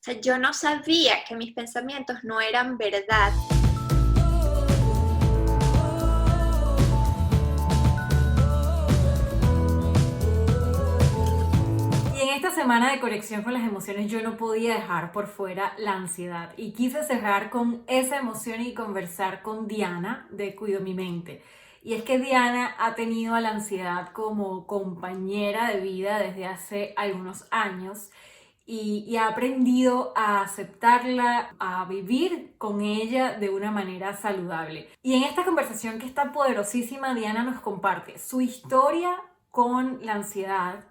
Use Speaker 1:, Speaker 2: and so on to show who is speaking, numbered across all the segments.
Speaker 1: O sea, yo no sabía que mis pensamientos no eran verdad.
Speaker 2: Y en esta semana de conexión con las emociones yo no podía dejar por fuera la ansiedad y quise cerrar con esa emoción y conversar con Diana de Cuido mi Mente. Y es que Diana ha tenido a la ansiedad como compañera de vida desde hace algunos años y ha aprendido a aceptarla, a vivir con ella de una manera saludable. Y en esta conversación que está poderosísima, Diana nos comparte su historia con la ansiedad,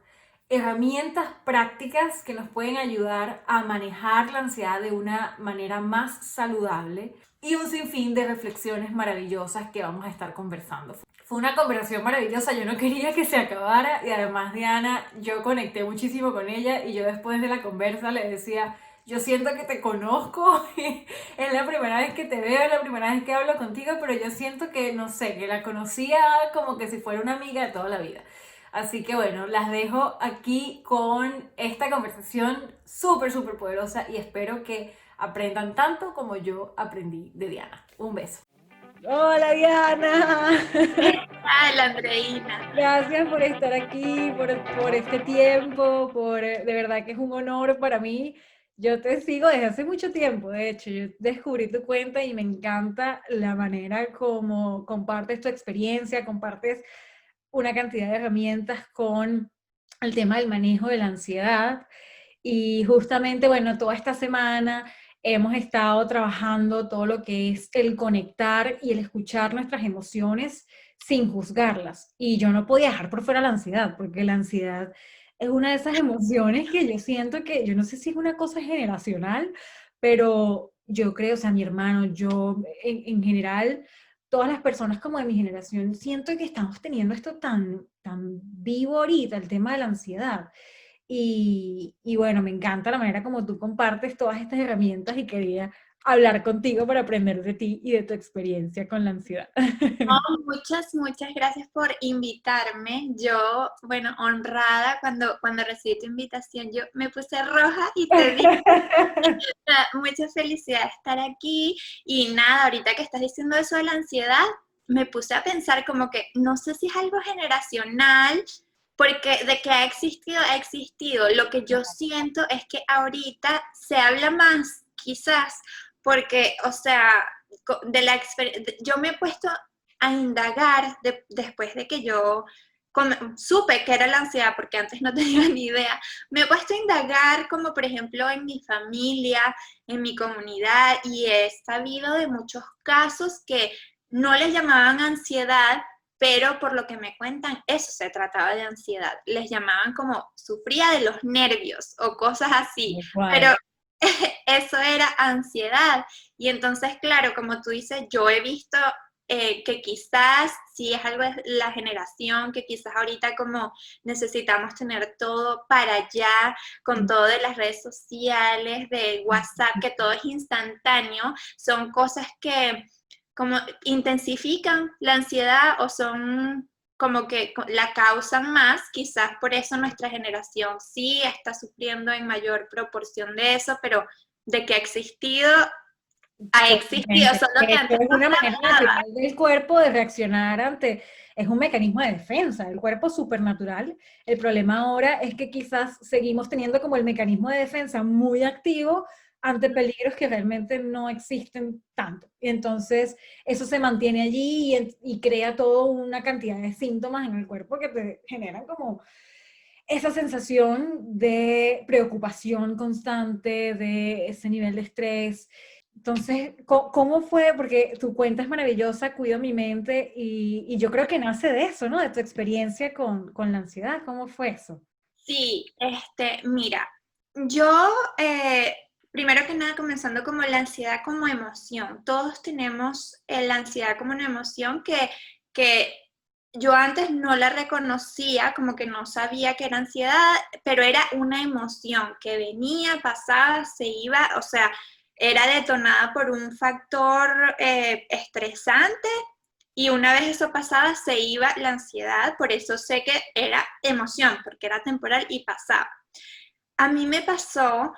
Speaker 2: herramientas prácticas que nos pueden ayudar a manejar la ansiedad de una manera más saludable y un sinfín de reflexiones maravillosas que vamos a estar conversando. Fue una conversación maravillosa, yo no quería que se acabara y además Diana, yo conecté muchísimo con ella y yo después de la conversa le decía, yo siento que te conozco, es la primera vez que te veo, es la primera vez que hablo contigo, pero yo siento que, no sé, que la conocía como que si fuera una amiga de toda la vida. Así que bueno, las dejo aquí con esta conversación súper, súper poderosa y espero que aprendan tanto como yo aprendí de Diana. Un beso.
Speaker 3: Hola Diana,
Speaker 1: ¿Qué tal, Andreina?
Speaker 3: gracias por estar aquí, por este tiempo, de verdad que es un honor para mí. Yo te sigo desde hace mucho tiempo, de hecho, yo descubrí tu cuenta y me encanta la manera como compartes tu experiencia, compartes una cantidad de herramientas con el tema del manejo de la ansiedad. Y justamente, bueno, toda esta semana hemos estado trabajando todo lo que es el conectar y el escuchar nuestras emociones sin juzgarlas. Y yo no podía dejar por fuera la ansiedad, porque la ansiedad es una de esas emociones que yo siento que, yo no sé si es una cosa generacional, pero yo creo, o sea, mi hermano, yo en general, todas las personas como de mi generación, siento que estamos teniendo esto tan vivo ahorita, el tema de la ansiedad. Y bueno, me encanta la manera como tú compartes todas estas herramientas y quería hablar contigo para aprender de ti y de tu experiencia con la ansiedad.
Speaker 1: No, muchas gracias por invitarme. Yo, bueno, honrada cuando recibí tu invitación, yo me puse roja y te dije, mucha felicidad de estar aquí. Y nada, ahorita que estás diciendo eso de la ansiedad, me puse a pensar como que no sé si es algo generacional, porque de que ha existido, ha existido. Lo que yo siento es que ahorita se habla más, quizás, porque, o sea, yo me he puesto a indagar después de que yo supe que era la ansiedad, porque antes no tenía ni idea. Me he puesto a indagar como por ejemplo en mi familia, en mi comunidad, y he sabido de muchos casos que no les llamaban ansiedad, pero por lo que me cuentan, eso se trataba de ansiedad. Les llamaban como sufría de los nervios o cosas así, pero
Speaker 3: Igual.
Speaker 1: eso era ansiedad. Y entonces, claro, como tú dices, yo he visto que quizás sí es algo de la generación, que quizás ahorita como necesitamos tener todo para allá, con todo de las redes sociales, de WhatsApp, que todo es instantáneo, son cosas que como intensifican la ansiedad o son como que la causan más, quizás por eso nuestra generación sí está sufriendo en mayor proporción de eso, pero de que ha existido,
Speaker 3: Totalmente.
Speaker 1: solo
Speaker 3: De
Speaker 1: que
Speaker 3: hecho,
Speaker 1: antes
Speaker 3: es
Speaker 1: no
Speaker 3: una
Speaker 1: se
Speaker 3: manera
Speaker 1: hablaba.
Speaker 3: natural del cuerpo de reaccionar ante, es un mecanismo de defensa, el cuerpo supernatural. El problema ahora es que quizás seguimos teniendo como el mecanismo de defensa muy activo ante peligros que realmente no existen tanto. Y entonces eso se mantiene allí y crea toda una cantidad de síntomas en el cuerpo que te generan como esa sensación de preocupación constante, de ese nivel de estrés. Entonces, ¿cómo fue? Porque tu cuenta es maravillosa, Cuido mi mente, y yo creo que nace de eso, ¿no? De tu experiencia con la ansiedad. ¿Cómo fue eso?
Speaker 1: Sí, mira, yo, primero que nada, comenzando como la ansiedad como emoción. Todos tenemos la ansiedad como una emoción que yo antes no la reconocía, como que no sabía que era ansiedad, pero era una emoción que venía, pasaba, se iba, o sea, era detonada por un factor estresante y una vez eso pasaba, se iba la ansiedad, por eso sé que era emoción, porque era temporal y pasaba. A mí me pasó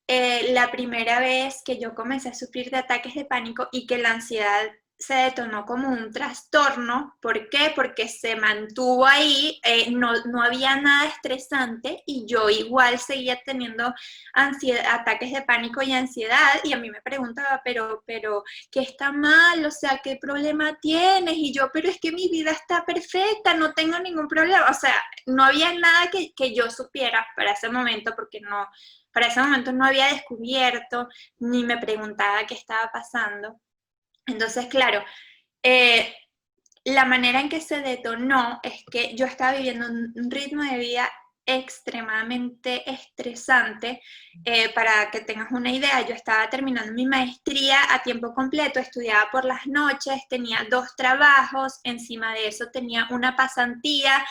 Speaker 1: la primera vez que yo comencé a sufrir de ataques de pánico y que la ansiedad se detonó como un trastorno. ¿Por qué? Porque se mantuvo ahí, no había nada estresante y yo igual seguía teniendo ataques de pánico y ansiedad, y a mí me preguntaba, pero, ¿qué está mal? O sea, ¿qué problema tienes? Y yo, pero es que mi vida está perfecta, no tengo ningún problema. O sea, no había nada que yo supiera para ese momento, porque para ese momento no había descubierto, ni me preguntaba qué estaba pasando. Entonces, claro, eh, la manera en que se detonó es que yo estaba viviendo un ritmo de vida extremadamente estresante. Para que tengas una idea, yo estaba terminando mi maestría a tiempo completo, estudiaba por las noches, tenía 2 trabajos, encima de eso tenía una pasantía,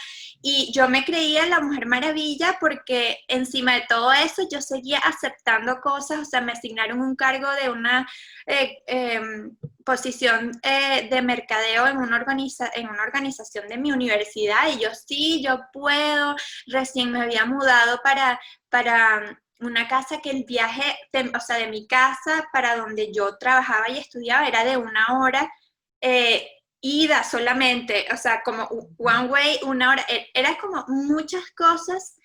Speaker 1: y yo me creía la Mujer Maravilla porque encima de todo eso yo seguía aceptando cosas. O sea, me asignaron un cargo de una eh, eh, posición de mercadeo en una organización de mi universidad, y yo, sí, yo puedo. Recién me había mudado para una casa que el viaje, o sea, de mi casa para donde yo trabajaba y estudiaba era de 1 hora, ida solamente, o sea, como one way, 1 hora. Era como muchas cosas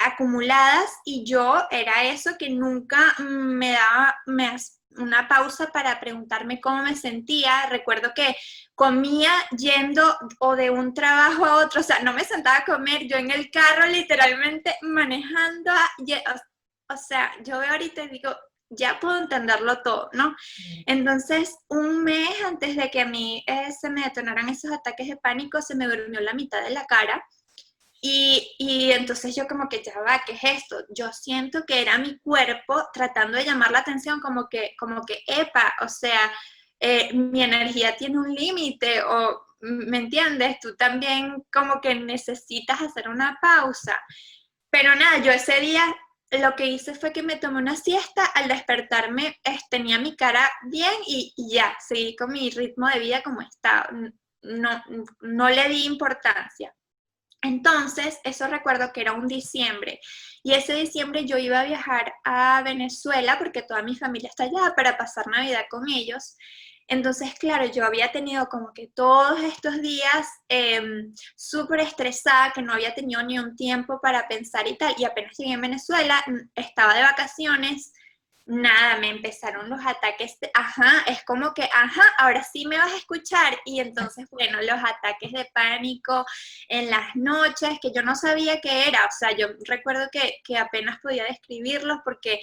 Speaker 1: acumuladas, y yo era eso que nunca me daba una pausa para preguntarme cómo me sentía. Recuerdo que comía yendo o de un trabajo a otro, o sea, no me sentaba a comer, yo en el carro literalmente manejando, o sea, yo veo ahorita y digo, ya puedo entenderlo todo, ¿no? Entonces, un mes antes de que a mí se me detonaran esos ataques de pánico, se me durmió la mitad de la cara. Y entonces yo como que, ya va, ¿qué es esto? Yo siento que era mi cuerpo tratando de llamar la atención, epa, o sea, mi energía tiene un límite, o, ¿me entiendes? Tú también como que necesitas hacer una pausa. Pero nada, yo ese día lo que hice fue que me tomé una siesta. Al despertarme tenía mi cara bien, y ya, seguí con mi ritmo de vida como estaba. No, no le di importancia. Entonces, eso recuerdo que era un diciembre, y ese diciembre yo iba a viajar a Venezuela porque toda mi familia está allá, para pasar Navidad con ellos. Entonces, claro, yo había tenido como que todos estos días súper estresada, que no había tenido ni un tiempo para pensar y tal, y apenas llegué a Venezuela, estaba de vacaciones. Nada, me empezaron los ataques, ajá, es como que, ajá, ahora sí me vas a escuchar. Y entonces, bueno, los ataques de pánico en las noches, que yo no sabía qué era. O sea, yo recuerdo que apenas podía describirlos, porque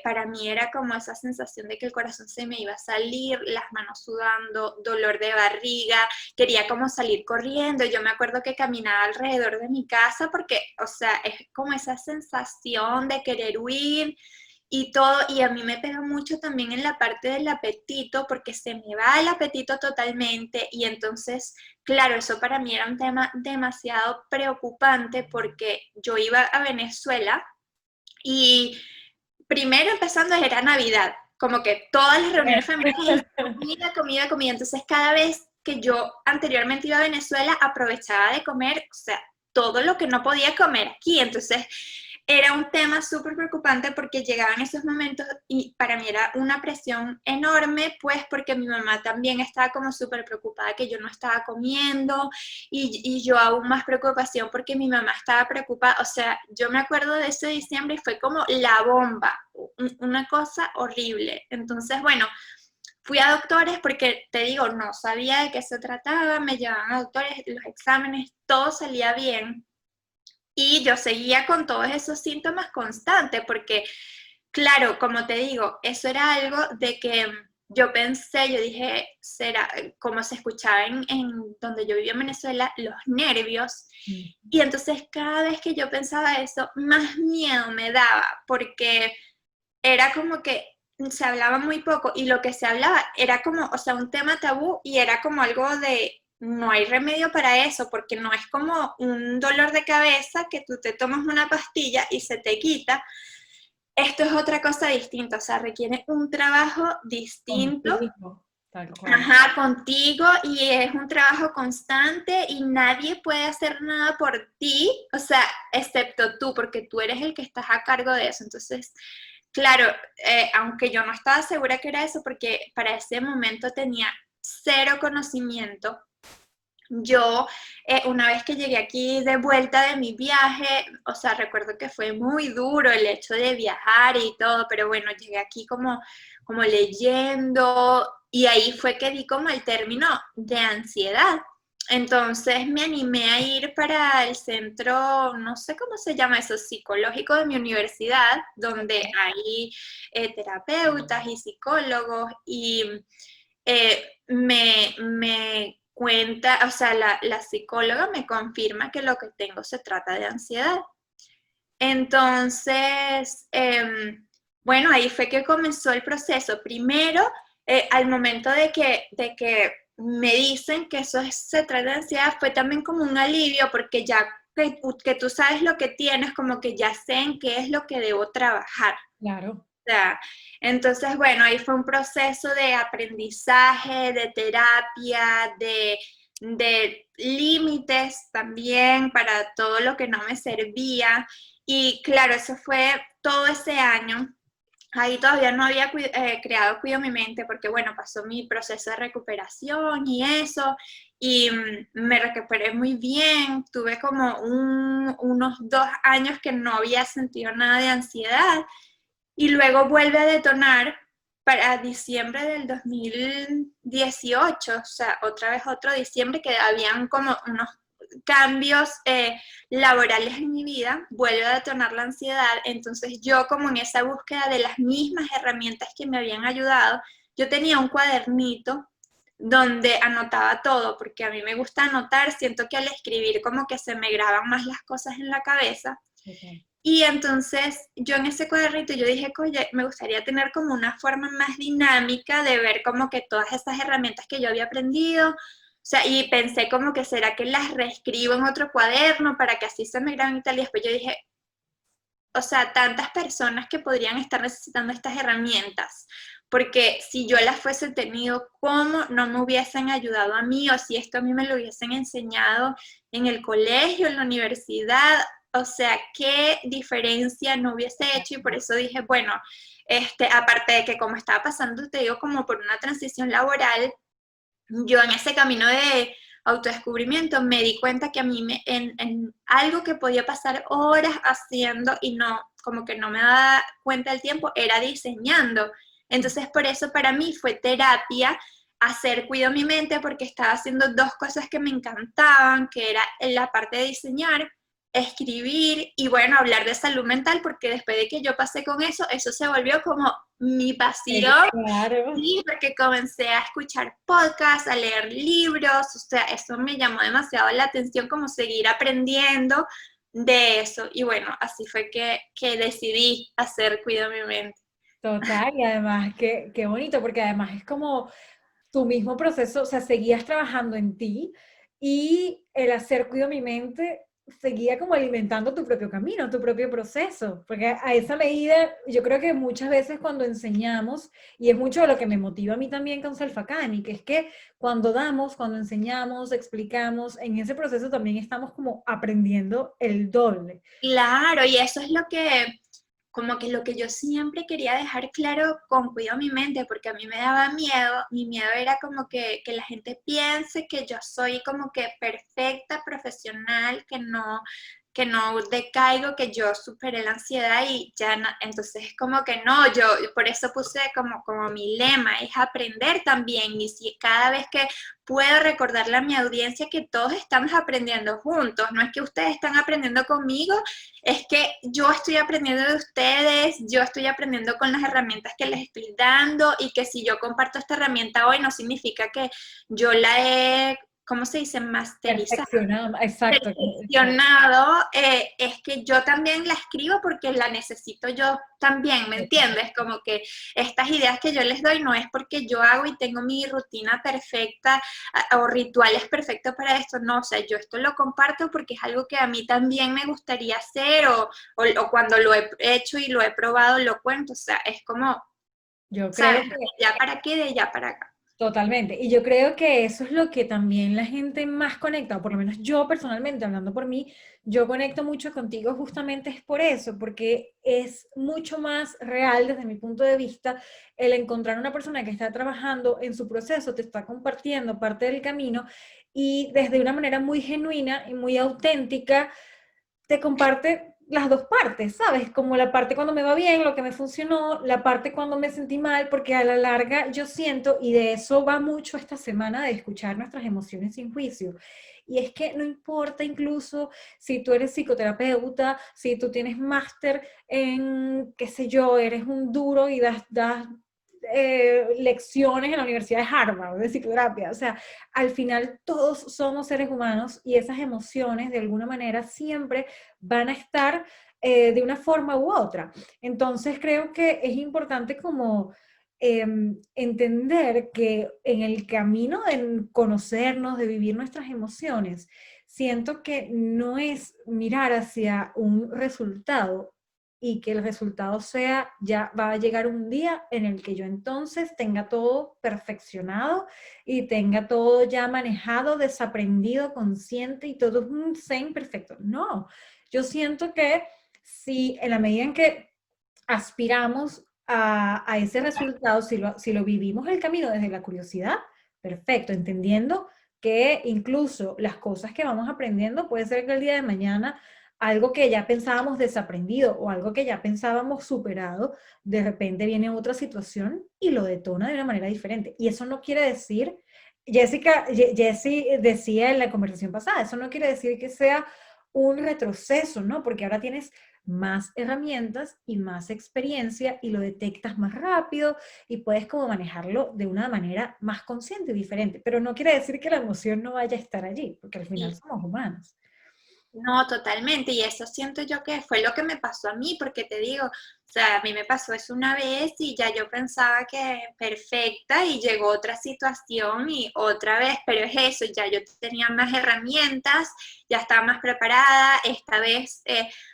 Speaker 1: para mí era como esa sensación de que el corazón se me iba a salir, las manos sudando, dolor de barriga, quería como salir corriendo. Yo me acuerdo que caminaba alrededor de mi casa porque, o sea, es como esa sensación de querer huir y todo. Y a mí me pega mucho también en la parte del apetito, porque se me va el apetito totalmente, y entonces, claro, eso para mí era un tema demasiado preocupante, porque yo iba a Venezuela y primero empezando era Navidad, como que todas las reuniones familiares, comida, comida, comida. Entonces, cada vez que yo anteriormente iba a Venezuela, aprovechaba de comer, o sea, todo lo que no podía comer aquí. Entonces, era un tema súper preocupante, porque llegaban esos momentos y para mí era una presión enorme, pues porque mi mamá también estaba como súper preocupada que yo no estaba comiendo, y yo aún más preocupación porque mi mamá estaba preocupada. O sea, yo me acuerdo de ese diciembre y fue como la bomba, una cosa horrible. Entonces, bueno, fui a doctores porque, te digo, no sabía de qué se trataba, me llevaban a doctores, los exámenes, todo salía bien. Y yo seguía con todos esos síntomas constantes, porque, claro, como te digo, eso era algo de que yo pensé, yo dije, será, como se escuchaba en donde yo vivía en Venezuela, los nervios. Y entonces cada vez que yo pensaba eso, más miedo me daba, porque era como que se hablaba muy poco, y lo que se hablaba era como, o sea, un tema tabú, y era como algo de, no hay remedio para eso, porque no es como un dolor de cabeza que tú te tomas una pastilla y se te quita. Esto es otra cosa distinta, o sea, requiere un trabajo distinto.
Speaker 3: Contigo. tal cual.
Speaker 1: Ajá, contigo y es un trabajo constante y nadie puede hacer nada por ti, o sea, excepto tú, porque tú eres el que estás a cargo de eso. Entonces, claro, aunque yo no estaba segura que era eso, porque para ese momento tenía cero conocimiento. Yo, una vez que llegué aquí de vuelta de mi viaje, o sea, recuerdo que fue muy duro el hecho de viajar y todo, pero bueno, llegué aquí como leyendo y ahí fue que di como el término de ansiedad. Entonces me animé a ir para el centro, no sé cómo se llama eso, psicológico de mi universidad, donde hay terapeutas y psicólogos y me cuenta, o sea, la psicóloga me confirma que lo que tengo se trata de ansiedad. Entonces, bueno, ahí fue que comenzó el proceso. Primero, al momento de que me dicen que se trata de ansiedad, fue también como un alivio porque ya que tú sabes lo que tienes, como que ya sé en qué es lo que debo trabajar.
Speaker 3: Claro.
Speaker 1: Sea, entonces, bueno, ahí fue un proceso de aprendizaje, de terapia, de límites también para todo lo que no me servía. Y claro, eso fue todo ese año. Ahí todavía no había creado Cuido mi mente porque, bueno, pasó mi proceso de recuperación y eso, y me recuperé muy bien. Tuve como unos 2 años que no había sentido nada de ansiedad y luego vuelve a detonar para diciembre del 2018, o sea, otra vez otro diciembre, que habían como unos cambios laborales en mi vida, vuelve a detonar la ansiedad. Entonces yo, como en esa búsqueda de las mismas herramientas que me habían ayudado, yo tenía un cuadernito donde anotaba todo, porque a mí me gusta anotar, siento que al escribir como que se me graban más las cosas en la cabeza.
Speaker 3: Okay.
Speaker 1: Y entonces yo en ese cuadernito yo dije, oye, me gustaría tener como una forma más dinámica de ver como que todas esas herramientas que yo había aprendido, o sea, y pensé como que será que las reescribo en otro cuaderno para que así se me graben y tal, y después yo dije, o sea, tantas personas que podrían estar necesitando estas herramientas, porque si yo las fuese tenido, ¿cómo no me hubiesen ayudado a mí? O si esto a mí me lo hubiesen enseñado en el colegio, en la universidad, o sea, ¿qué diferencia no hubiese hecho? Y por eso dije, bueno, aparte de que como estaba pasando, te digo, como por una transición laboral, yo en ese camino de autodescubrimiento me di cuenta que a mí en algo que podía pasar horas haciendo y no, como que no me daba cuenta del tiempo, era diseñando. Entonces por eso para mí fue terapia hacer Cuido mi mente porque estaba haciendo dos cosas que me encantaban, que era la parte de diseñar, escribir y bueno, hablar de salud mental, porque después de que yo pasé con eso se volvió como mi pasión.
Speaker 3: Claro.
Speaker 1: Sí, porque comencé a escuchar podcasts, a leer libros, o sea, eso me llamó demasiado la atención, como seguir aprendiendo de eso. Y bueno, así fue que decidí hacer Cuido mi mente.
Speaker 3: Total, y además, qué bonito, porque además es como tu mismo proceso, o sea, seguías trabajando en ti y el hacer Cuido mi mente seguía como alimentando tu propio camino, tu propio proceso, porque a esa medida, yo creo que muchas veces cuando enseñamos, y es mucho de lo que me motiva a mí también con Self-Academy, que es que cuando damos, cuando enseñamos, explicamos, en ese proceso también estamos como aprendiendo el doble.
Speaker 1: Claro, y eso es lo que, como que lo que yo siempre quería dejar claro con Cuido mi mente, porque a mí me daba miedo, mi miedo era como que la gente piense que yo soy como que perfecta profesional, que no decaigo, que yo superé la ansiedad y ya, entonces es como que no, yo por eso puse como mi lema, es aprender también, y si cada vez que puedo recordarle a mi audiencia que todos estamos aprendiendo juntos, no es que ustedes están aprendiendo conmigo, es que yo estoy aprendiendo de ustedes, yo estoy aprendiendo con las herramientas que les estoy dando y que si yo comparto esta herramienta hoy no significa que yo la he, ¿cómo se dice? Masterizado,
Speaker 3: Perfeccionado, exacto, exacto.
Speaker 1: perfeccionado, es que yo también la escribo porque la necesito yo también, ¿me entiendes? Como que estas ideas que yo les doy no es porque yo hago y tengo mi rutina perfecta o rituales perfectos para esto, no, o sea, yo esto lo comparto porque es algo que a mí también me gustaría hacer o cuando lo he hecho y lo he probado lo cuento, o sea, es como,
Speaker 3: Yo creo
Speaker 1: ¿sabes?
Speaker 3: que
Speaker 1: De ya para qué, de ya para acá.
Speaker 3: Totalmente. Y yo creo que eso es lo que también la gente más conecta, o por lo menos yo personalmente, hablando por mí, yo conecto mucho contigo justamente es por eso, porque es mucho más real desde mi punto de vista el encontrar una persona que está trabajando en su proceso, te está compartiendo parte del camino y desde una manera muy genuina y muy auténtica te comparte las dos partes, ¿sabes? Como la parte cuando me va bien, lo que me funcionó, la parte cuando me sentí mal, porque a la larga yo siento, y de eso va mucho esta semana de escuchar nuestras emociones sin juicio. Y es que no importa incluso si tú eres psicoterapeuta, si tú tienes máster en, qué sé yo, eres un duro y das lecciones en la Universidad de Harvard de psicoterapia. O sea, al final todos somos seres humanos y esas emociones de alguna manera siempre van a estar de una forma u otra. Entonces creo que es importante como entender que en el camino de conocernos, de vivir nuestras emociones, siento que no es mirar hacia un resultado y que el resultado sea, ya va a llegar un día en el que yo entonces tenga todo perfeccionado y tenga todo ya manejado, desaprendido, consciente y todo un zen perfecto. No, yo siento que si en la medida en que aspiramos a ese resultado, si lo vivimos el camino desde la curiosidad, perfecto, entendiendo que incluso las cosas que vamos aprendiendo puede ser que el día de mañana algo que ya pensábamos desaprendido o algo que ya pensábamos superado, de repente viene otra situación y lo detona de una manera diferente. Y eso no quiere decir, Jessie decía en la conversación pasada, eso no quiere decir que sea un retroceso, ¿no? Porque ahora tienes más herramientas y más experiencia y lo detectas más rápido y puedes como manejarlo de una manera más consciente y diferente. Pero no quiere decir que la emoción no vaya a estar allí, porque al final somos humanos.
Speaker 1: No, totalmente, y eso siento yo que fue lo que me pasó a mí, porque te digo, o sea, a mí me pasó eso una vez y ya yo pensaba que perfecta y llegó otra situación y otra vez, pero es eso, ya yo tenía más herramientas, ya estaba más preparada, esta vez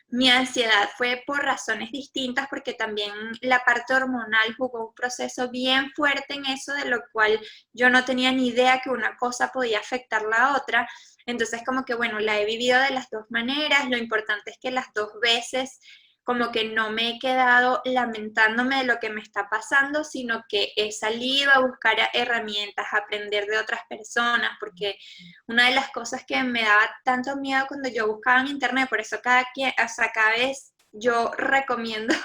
Speaker 1: mi ansiedad fue por razones distintas, porque también la parte hormonal jugó un proceso bien fuerte en eso, de lo cual yo no tenía ni idea que una cosa podía afectar la otra. Entonces, como que, bueno, la he vivido de las dos maneras. Lo importante es que las dos veces como que no me he quedado lamentándome de lo que me está pasando, sino que he salido a buscar herramientas, a aprender de otras personas, porque una de las cosas que me daba tanto miedo cuando yo buscaba en internet, por eso o sea, cada vez yo recomiendo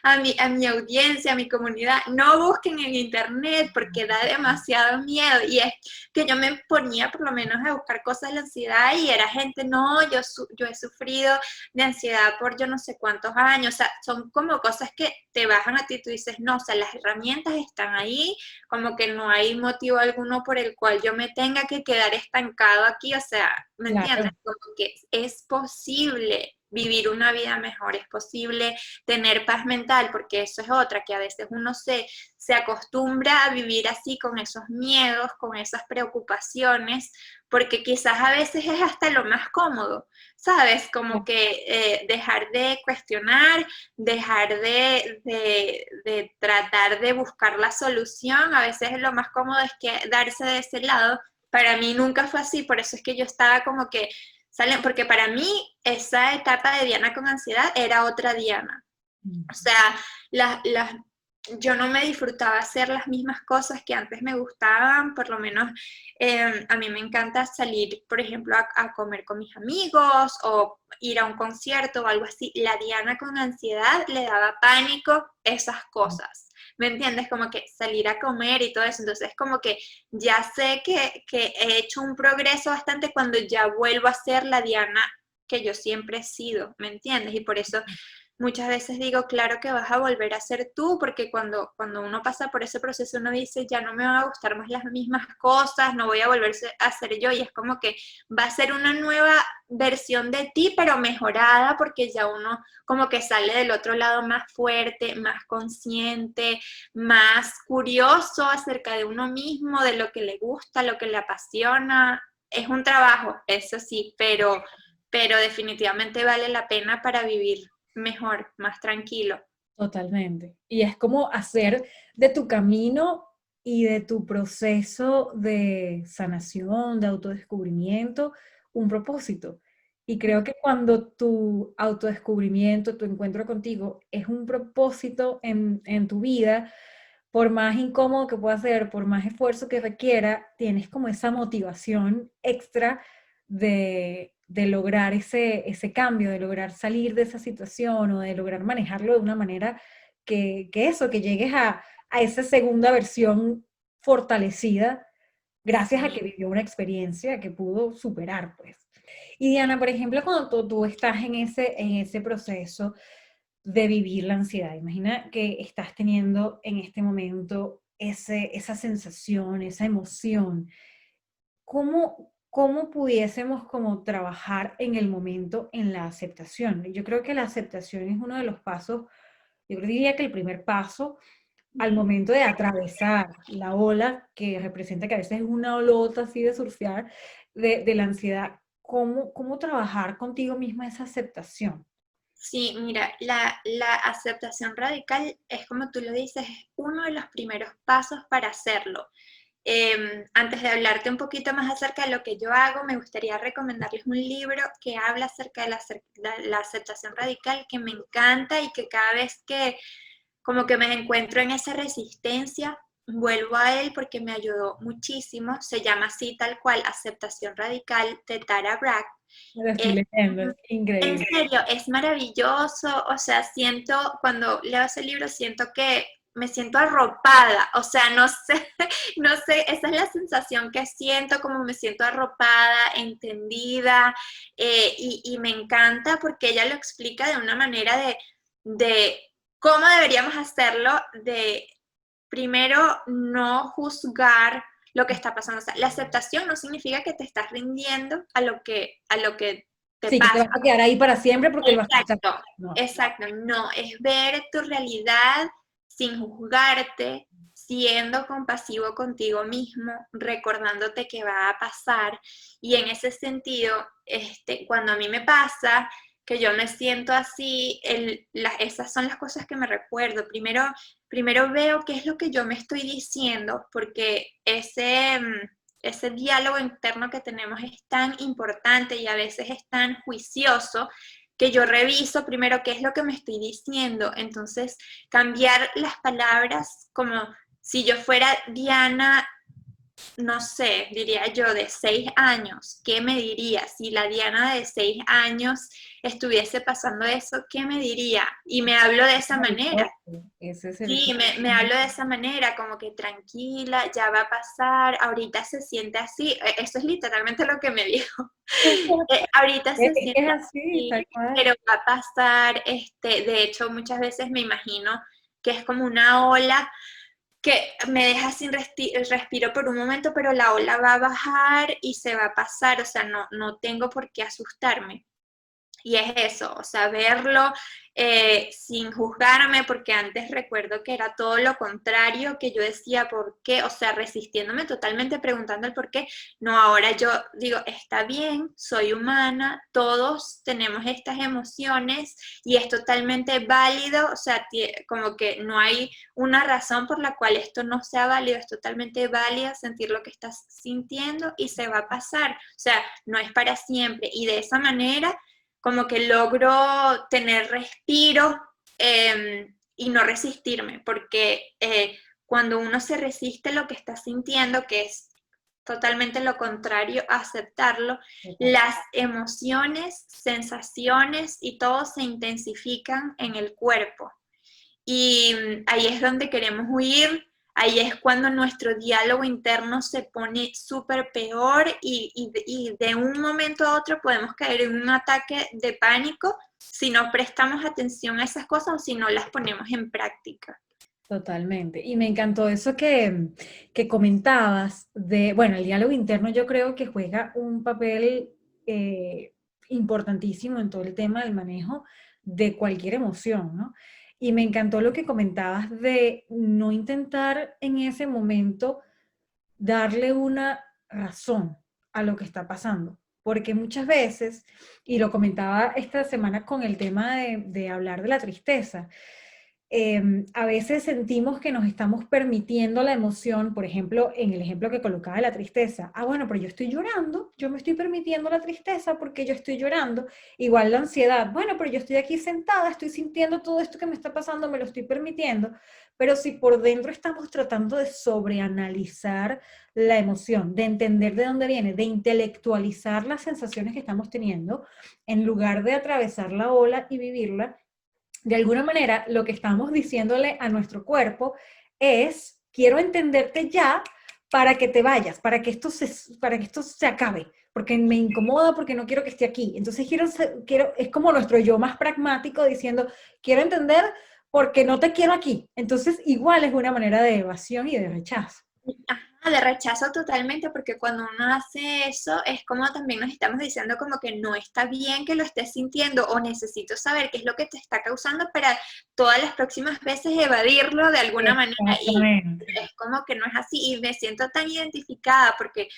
Speaker 1: a mi audiencia, a mi comunidad, no busquen en internet porque da demasiado miedo. Y es que yo me ponía por lo menos a buscar cosas de la ansiedad y era gente, no, yo he sufrido de ansiedad por yo no sé cuántos años. O sea, son como cosas que te bajan a ti, tú dices, no, o sea, las herramientas están ahí, como que no hay motivo alguno por el cual yo me tenga que quedar estancado aquí. O sea, ¿me entiendes?
Speaker 3: Claro.
Speaker 1: Como que es posible vivir una vida mejor, es posible tener paz mental, porque eso es otra, que a veces uno se acostumbra a vivir así con esos miedos, con esas preocupaciones, porque quizás a veces es hasta lo más cómodo, ¿sabes? Como que dejar de cuestionar, dejar de tratar de buscar la solución, a veces lo más cómodo es que darse de ese lado. Para mí nunca fue así, por eso es que yo estaba como que salen, porque para mí esa etapa de Diana con ansiedad era otra Diana. O sea, las yo no me disfrutaba hacer las mismas cosas que antes me gustaban, por lo menos a mí me encanta salir, por ejemplo, a comer con mis amigos o ir a un concierto o algo así. La Diana con ansiedad le daba pánico esas cosas, ¿me entiendes? Como que salir a comer y todo eso, entonces como que ya sé que he hecho un progreso bastante cuando ya vuelvo a ser la Diana que yo siempre he sido, ¿me entiendes? Y por eso muchas veces digo, claro que vas a volver a ser tú, porque cuando uno pasa por ese proceso uno dice, ya no me van a gustar más las mismas cosas, no voy a volver a ser yo, y es como que va a ser una nueva versión de ti, pero mejorada, porque ya uno como que sale del otro lado más fuerte, más consciente, más curioso acerca de uno mismo, de lo que le gusta, lo que le apasiona. Es un trabajo, eso sí, pero definitivamente vale la pena para vivir mejor, más tranquilo.
Speaker 3: Totalmente. Y es como hacer de tu camino y de tu proceso de sanación, de autodescubrimiento, un propósito. Y creo que cuando tu autodescubrimiento, tu encuentro contigo es un propósito en tu vida, por más incómodo que pueda ser, por más esfuerzo que requiera, tienes como esa motivación extra de lograr ese cambio, de lograr salir de esa situación o de lograr manejarlo de una manera que llegues a esa segunda versión fortalecida gracias a
Speaker 1: Sí.
Speaker 3: que vivió una experiencia que pudo superar, pues. Y Diana, por ejemplo, cuando tú estás en ese proceso de vivir la ansiedad, imagina que estás teniendo en este momento esa sensación, esa emoción. ¿Cómo pudiésemos como trabajar en el momento en la aceptación? Yo creo que la aceptación es uno de los pasos, diría que el primer paso al momento de atravesar la ola que representa que a veces es una olota así de surfear de la ansiedad. ¿Cómo trabajar contigo misma esa aceptación?
Speaker 1: Sí, mira, la aceptación radical es como tú lo dices, es uno de los primeros pasos para hacerlo. Antes de hablarte un poquito más acerca de lo que yo hago, me gustaría recomendarles un libro que habla acerca de la aceptación radical, que me encanta y que cada vez que como que me encuentro en esa resistencia, vuelvo a él porque me ayudó muchísimo. Se llama así tal cual, Aceptación Radical de Tara Brach.
Speaker 3: Me lo estoy
Speaker 1: Es
Speaker 3: leyendo, es
Speaker 1: en
Speaker 3: increíble.
Speaker 1: serio, es maravilloso, o sea, siento, cuando leo ese libro, siento que me siento arropada, o sea, no sé, no sé, esa es la sensación que siento, como me siento arropada, entendida, y me encanta porque ella lo explica de una manera de cómo deberíamos hacerlo, de primero no juzgar lo que está pasando. O sea, la aceptación no significa que te estás rindiendo a lo que te
Speaker 3: Sí, que te
Speaker 1: pasa.
Speaker 3: vas a quedar ahí para siempre porque lo vas a escuchar.
Speaker 1: Exacto,
Speaker 3: No.
Speaker 1: exacto. No, es ver tu realidad sin juzgarte, siendo compasivo contigo mismo, recordándote que va a pasar. Y en ese sentido, cuando a mí me pasa, que yo me siento así, esas son las cosas que me recuerdo. Primero veo qué es lo que yo me estoy diciendo, porque ese diálogo interno que tenemos es tan importante y a veces es tan juicioso que yo reviso primero qué es lo que me estoy diciendo. Entonces, cambiar las palabras como si yo fuera Diana, no sé, diría yo, de 6 años, ¿qué me diría? Si la Diana de 6 años estuviese pasando eso, ¿qué me diría? Y me hablo de esa manera.
Speaker 3: Maravilloso. Ese es el...
Speaker 1: Sí, me hablo de esa manera, como que tranquila, ya va a pasar, ahorita se siente así. Eso es literalmente lo que me dijo. Ahorita se
Speaker 3: Es
Speaker 1: siente
Speaker 3: así,
Speaker 1: así,
Speaker 3: tal cual.
Speaker 1: pero va a pasar, de hecho, muchas veces me imagino que es como una ola que me deja sin respiro por un momento, pero la ola va a bajar y se va a pasar, o sea, no tengo por qué asustarme. Y es eso, o sea, verlo sin juzgarme, porque antes recuerdo que era todo lo contrario, que yo decía, ¿por qué? O sea, resistiéndome totalmente, preguntando el por qué. No, ahora yo digo, está bien, soy humana, todos tenemos estas emociones y es totalmente válido, o sea, como que no hay una razón por la cual esto no sea válido, es totalmente válido sentir lo que estás sintiendo y se va a pasar, o sea, no es para siempre. Y de esa manera como que logro tener respiro y no resistirme, porque cuando uno se resiste a lo que está sintiendo, que es totalmente lo contrario a aceptarlo, las emociones, sensaciones y todo se intensifican en el cuerpo. Y ahí es donde queremos huir, ahí es cuando nuestro diálogo interno se pone súper peor y de un momento a otro podemos caer en un ataque de pánico si no prestamos atención a esas cosas o si no las ponemos en práctica.
Speaker 3: Totalmente. Y me encantó eso que comentabas de, bueno, el diálogo interno yo creo que juega un papel importantísimo en todo el tema del manejo de cualquier emoción, ¿no? Y me encantó lo que comentabas de no intentar en ese momento darle una razón a lo que está pasando. Porque muchas veces, y lo comentaba esta semana con el tema de hablar de la tristeza, a veces sentimos que nos estamos permitiendo la emoción, por ejemplo, en el ejemplo que colocaba de la tristeza. Ah, bueno, pero yo estoy llorando, yo me estoy permitiendo la tristeza porque yo estoy llorando. Igual la ansiedad, bueno, pero yo estoy aquí sentada, estoy sintiendo todo esto que me está pasando, me lo estoy permitiendo. Pero si por dentro estamos tratando de sobreanalizar la emoción, de entender de dónde viene, de intelectualizar las sensaciones que estamos teniendo, en lugar de atravesar la ola y vivirla, de alguna manera lo que estamos diciéndole a nuestro cuerpo es, quiero entenderte ya para que te vayas, para que esto se acabe, porque me incomoda, porque no quiero que esté aquí. Entonces es como nuestro yo más pragmático diciendo, quiero entender porque no te quiero aquí. Entonces igual es una manera de evasión y de rechazo.
Speaker 1: Ajá, de rechazo totalmente, porque cuando uno hace eso es como también nos estamos diciendo como que no está bien que lo estés sintiendo o necesito saber qué es lo que te está causando para todas las próximas veces evadirlo de alguna manera y
Speaker 3: Exactamente.
Speaker 1: es como que no es así y me siento tan identificada porque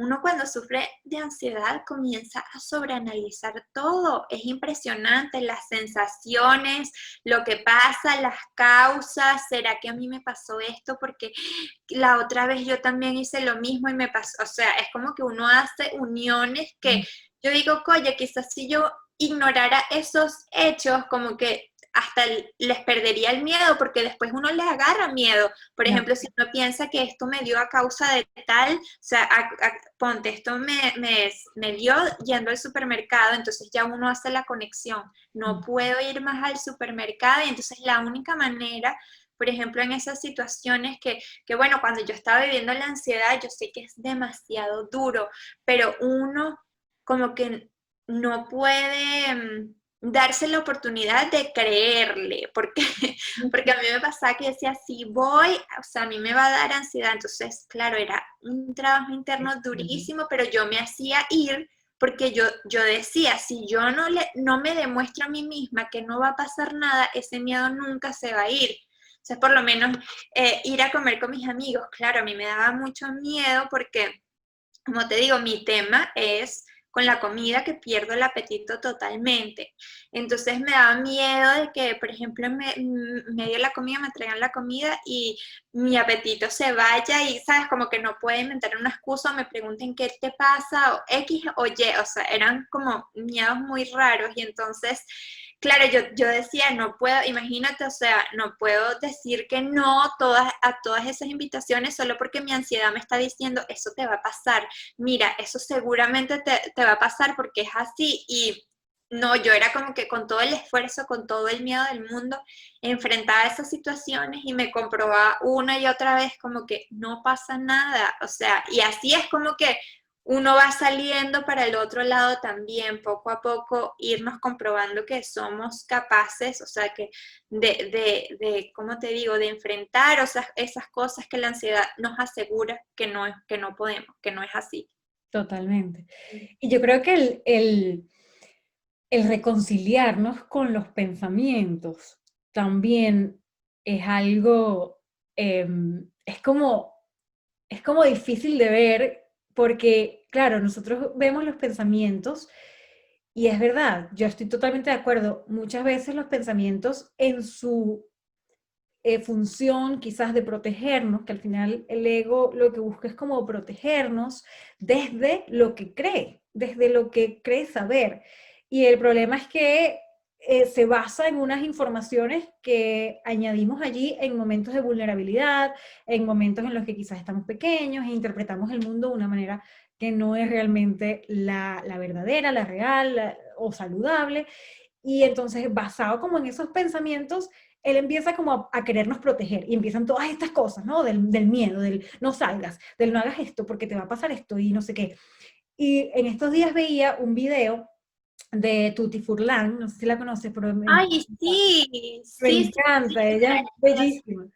Speaker 1: uno cuando sufre de ansiedad comienza a sobreanalizar todo. Es impresionante las sensaciones, lo que pasa, las causas. ¿Será que a mí me pasó esto? Porque la otra vez yo también hice lo mismo y me pasó. O sea, es como que uno hace uniones que yo digo, oye, quizás si yo ignorara esos hechos, como que hasta les perdería el miedo, porque después uno les agarra miedo. Por ejemplo, si uno piensa que esto me dio a causa de tal, o sea, ponte, esto me dio yendo al supermercado, entonces ya uno hace la conexión. No puedo ir más al supermercado y entonces la única manera, por ejemplo, en esas situaciones que bueno, cuando yo estaba viviendo la ansiedad, yo sé que es demasiado duro, pero uno como que no puede darse la oportunidad de creerle, porque, porque a mí me pasaba que decía, si voy, o sea, a mí me va a dar ansiedad, entonces, claro, era un trabajo interno durísimo, pero yo me hacía ir porque yo decía, si yo no me demuestro a mí misma que no va a pasar nada, ese miedo nunca se va a ir. O sea, por lo menos ir a comer con mis amigos, claro, a mí me daba mucho miedo porque como te digo, mi tema es con la comida que pierdo el apetito totalmente. Entonces me daba miedo de que, por ejemplo, en medio de la comida me traigan la comida y mi apetito se vaya y, ¿sabes? Como que no puedo inventar una excusa o me pregunten qué te pasa o X o Y. O sea, eran como miedos muy raros y entonces claro, yo decía, no puedo, imagínate, o sea, no puedo decir que no a todas esas invitaciones solo porque mi ansiedad me está diciendo, eso te va a pasar, mira, eso seguramente te va a pasar porque es así y no, yo era como que con todo el esfuerzo, con todo el miedo del mundo, enfrentaba esas situaciones y me comprobaba una y otra vez como que no pasa nada, o sea, y así es como que uno va saliendo para el otro lado también, poco a poco, irnos comprobando que somos capaces, o sea, que ¿cómo te digo?, de enfrentar, o sea, esas cosas que la ansiedad nos asegura que no podemos, que no es así.
Speaker 3: Totalmente. Y yo creo que el reconciliarnos con los pensamientos también es algo, es como difícil de ver porque, claro, nosotros vemos los pensamientos y es verdad, yo estoy totalmente de acuerdo, muchas veces los pensamientos en su función quizás de protegernos, que al final el ego lo que busca es como protegernos desde lo que cree, desde lo que cree saber. Y el problema es que se basa en unas informaciones que añadimos allí en momentos de vulnerabilidad, en momentos en los que quizás estamos pequeños e interpretamos el mundo de una manera que no es realmente la verdadera, la real o saludable. Y entonces, basado como en esos pensamientos, él empieza como a querernos proteger y empiezan todas estas cosas, ¿no? Del miedo, del no salgas, del no hagas esto porque te va a pasar esto y no sé qué. Y en estos días veía un video de Tuti Furlan, no sé si la conoces, pero
Speaker 1: Ay, sí,
Speaker 3: me
Speaker 1: sí, sí,
Speaker 3: encanta,
Speaker 1: sí,
Speaker 3: ella es bellísima.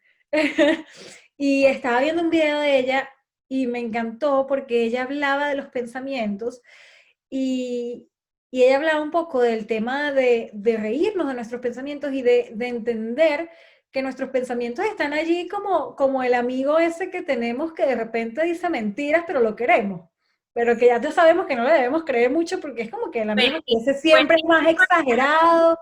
Speaker 3: Y estaba viendo un video de ella y me encantó porque ella hablaba de los pensamientos y, y ella hablaba un poco del tema de reírnos de nuestros pensamientos y de entender que nuestros pensamientos están allí como el amigo ese que tenemos que de repente dice mentiras, pero lo queremos. Pero que ya sabemos que no le debemos creer mucho porque es como que el amigo ese siempre es más
Speaker 1: buenísimo.
Speaker 3: exagerado.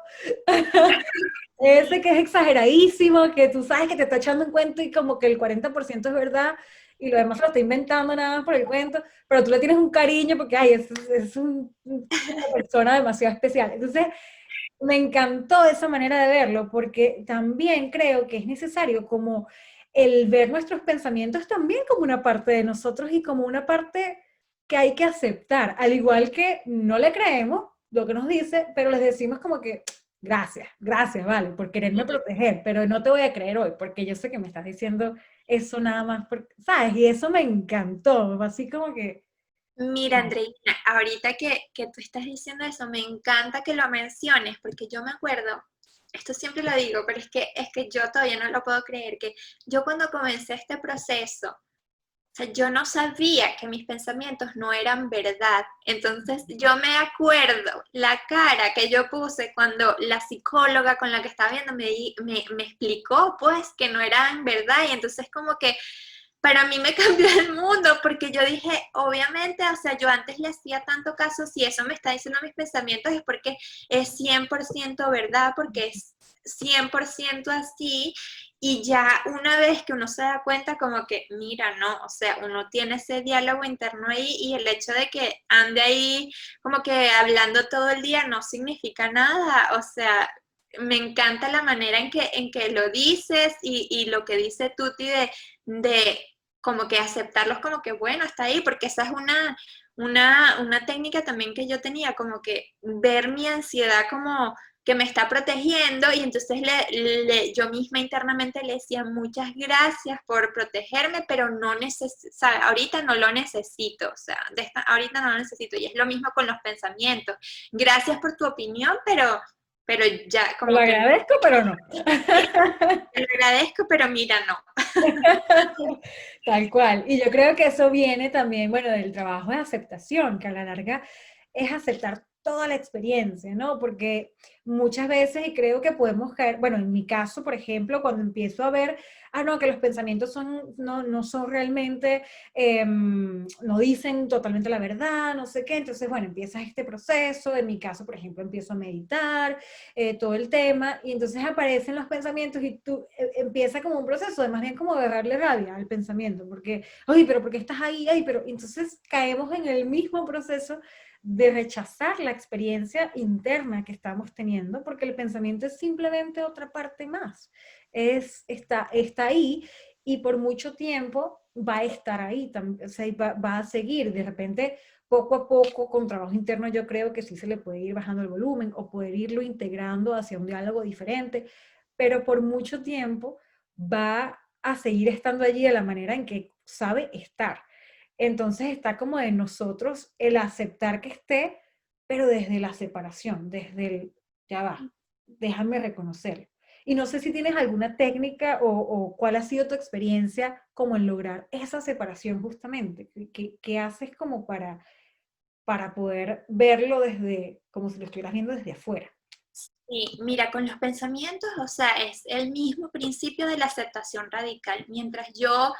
Speaker 3: Ese que es exageradísimo, que tú sabes que te está echando un cuento y como que el 40% es verdad y lo demás se lo está inventando nada más por el cuento, pero tú le tienes un cariño porque, ay, una persona demasiado especial. Entonces, me encantó esa manera de verlo porque también creo que es necesario como el ver nuestros pensamientos también como una parte de nosotros y como una parte que hay que aceptar, al igual que no le creemos lo que nos dice, pero les decimos como que gracias, gracias, vale, por quererme proteger, pero no te voy a creer hoy porque yo sé que me estás diciendo eso nada más, porque, ¿sabes? Y eso me encantó, así como que...
Speaker 1: Mira, Andreina, ahorita que tú estás diciendo eso, me encanta que lo menciones, porque yo me acuerdo, esto siempre lo digo, pero es que yo todavía no lo puedo creer, que yo cuando comencé este proceso, o sea, yo no sabía que mis pensamientos no eran verdad. Entonces, yo me acuerdo la cara que yo puse cuando la psicóloga con la que estaba viendo me explicó, pues, que no eran verdad. Y entonces, como que para mí me cambió el mundo, porque yo dije, obviamente, o sea, yo antes le hacía tanto caso, si eso me está diciendo mis pensamientos es porque es 100% verdad, porque es 100% así, y ya una vez que uno se da cuenta como que, mira, no, o sea, uno tiene ese diálogo interno ahí y el hecho de que ande ahí como que hablando todo el día no significa nada, o sea, me encanta la manera en que lo dices y lo que dice Tuti de como que aceptarlos como que bueno, está ahí, porque esa es una técnica también que yo tenía, como que ver mi ansiedad como que me está protegiendo y entonces yo misma internamente le decía muchas gracias por protegerme, pero no ahorita no lo necesito, o sea, ahorita no lo necesito y es lo mismo con los pensamientos. Gracias por tu opinión, pero ya
Speaker 3: Te lo
Speaker 1: como que
Speaker 3: agradezco, pero no.
Speaker 1: te lo agradezco, pero mira, no.
Speaker 3: Tal cual. Y yo creo que eso viene también, bueno, del trabajo de aceptación, que a la larga es aceptar toda la experiencia, ¿no? Porque muchas veces, y creo que podemos caer, bueno, en mi caso, por ejemplo, cuando empiezo a ver, no, que los pensamientos no son realmente, no dicen totalmente la verdad, no sé qué, entonces, bueno, empiezas este proceso, en mi caso, por ejemplo, empiezo a meditar, todo el tema, y entonces aparecen los pensamientos y tú empieza como un proceso de más bien como de darle rabia al pensamiento, porque, ay, pero ¿por qué estás ahí? Ay, pero entonces caemos en el mismo proceso de rechazar la experiencia interna que estamos teniendo, porque el pensamiento es simplemente otra parte más, está ahí y por mucho tiempo va a estar ahí, o sea, va a seguir, de repente poco a poco, con trabajo interno, yo creo que sí se le puede ir bajando el volumen o poder irlo integrando hacia un diálogo diferente, pero por mucho tiempo va a seguir estando allí de la manera en que sabe estar. Entonces está como de nosotros el aceptar que esté, pero desde la separación, desde el, ya va, déjame reconocerlo. Y no sé si tienes alguna técnica o cuál ha sido tu experiencia como en lograr esa separación justamente. ¿Qué haces como para poder verlo desde, como si lo estuvieras viendo desde afuera?
Speaker 1: Sí, mira, con los pensamientos, o sea, es el mismo principio de la aceptación radical. Mientras yo